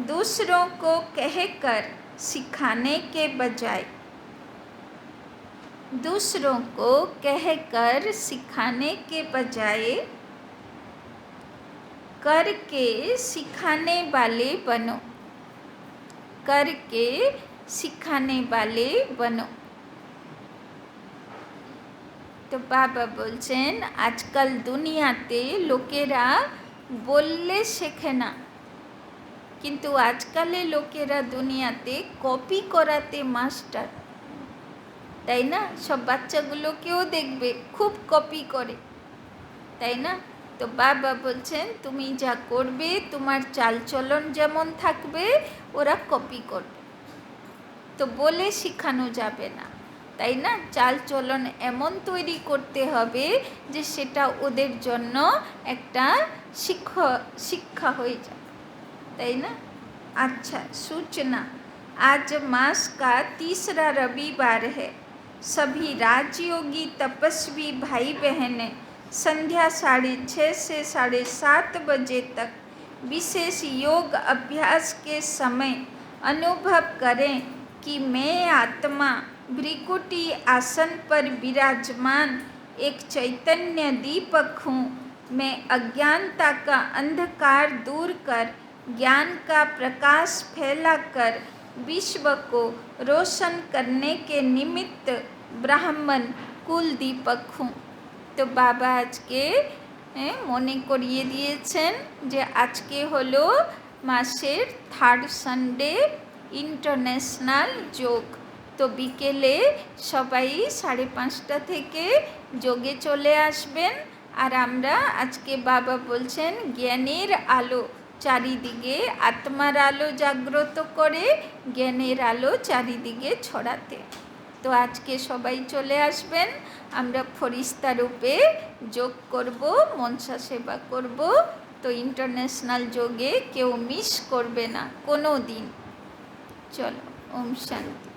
दूसरों को कहकर सिखाने के बजाय, दूसरों को कहकर सिखाने के बजाय करके सिखाने वाले बनो, करके सिखाने वाले बनो। তো বাবা বলছেন আজকাল দুনিয়াতে লোকেরা বললে শেখে না, কিন্তু আজকালে লোকেরা দুনিয়াতে কপি করাতে মাস্টার, তাই না? সব বাচ্চাগুলোকেও দেখবে খুব কপি করে, তাই না? তো বাবা বলছেন তুমি যা করবে, তোমার চালচলন যেমন থাকবে ওরা কপি করবে। তো বলে শেখানো যাবে না, তাই না? চালচলন এমন তৈরি করতে হবে যে সেটা ওদের জন্য একটা শিক্ষা হয়ে যাবে, তাই না? अच्छा, सूचना, आज मास का तीसरा रविवार है। सभी राजयोगी तपस्वी भाई बहनें संध्या 6:30 से 7:30 बजे तक विशेष योग अभ्यास के समय अनुभव करें कि मैं आत्मा भ्रिकुटी आसन पर विराजमान एक चैतन्य दीपक हूँ। मैं अज्ञानता का अंधकार दूर कर ज्ञान का प्रकाश फैलाकर विश्व को रोशन करने के निमित्त ब्राह्मण कुल दीपक हूँ। तो बाबा আজকে মনে করিয়ে দিয়েছেন যে আজকে হলো মাসের 3rd সানডে ইন্টারন্যাশনাল যোগ। তো বিকেলে সবাই 5:30 থেকে যোগে চলে আসবেন। আর আমরা আজকে বাবা বলছেন জ্ঞানের আলো চারিদিকে, আত্মার আলো জাগ্রত করে জ্ঞানের আলো চারিদিকে ছড়াতে। তো আজকে সবাই চলে আসবেন, আমরা ফরিস্তা রূপে যোগ করব, মনসা সেবা করব। তো ইন্টারন্যাশনাল যোগে কেউ মিস করবে না কোনো দিন। চলো, ওম শান্তি।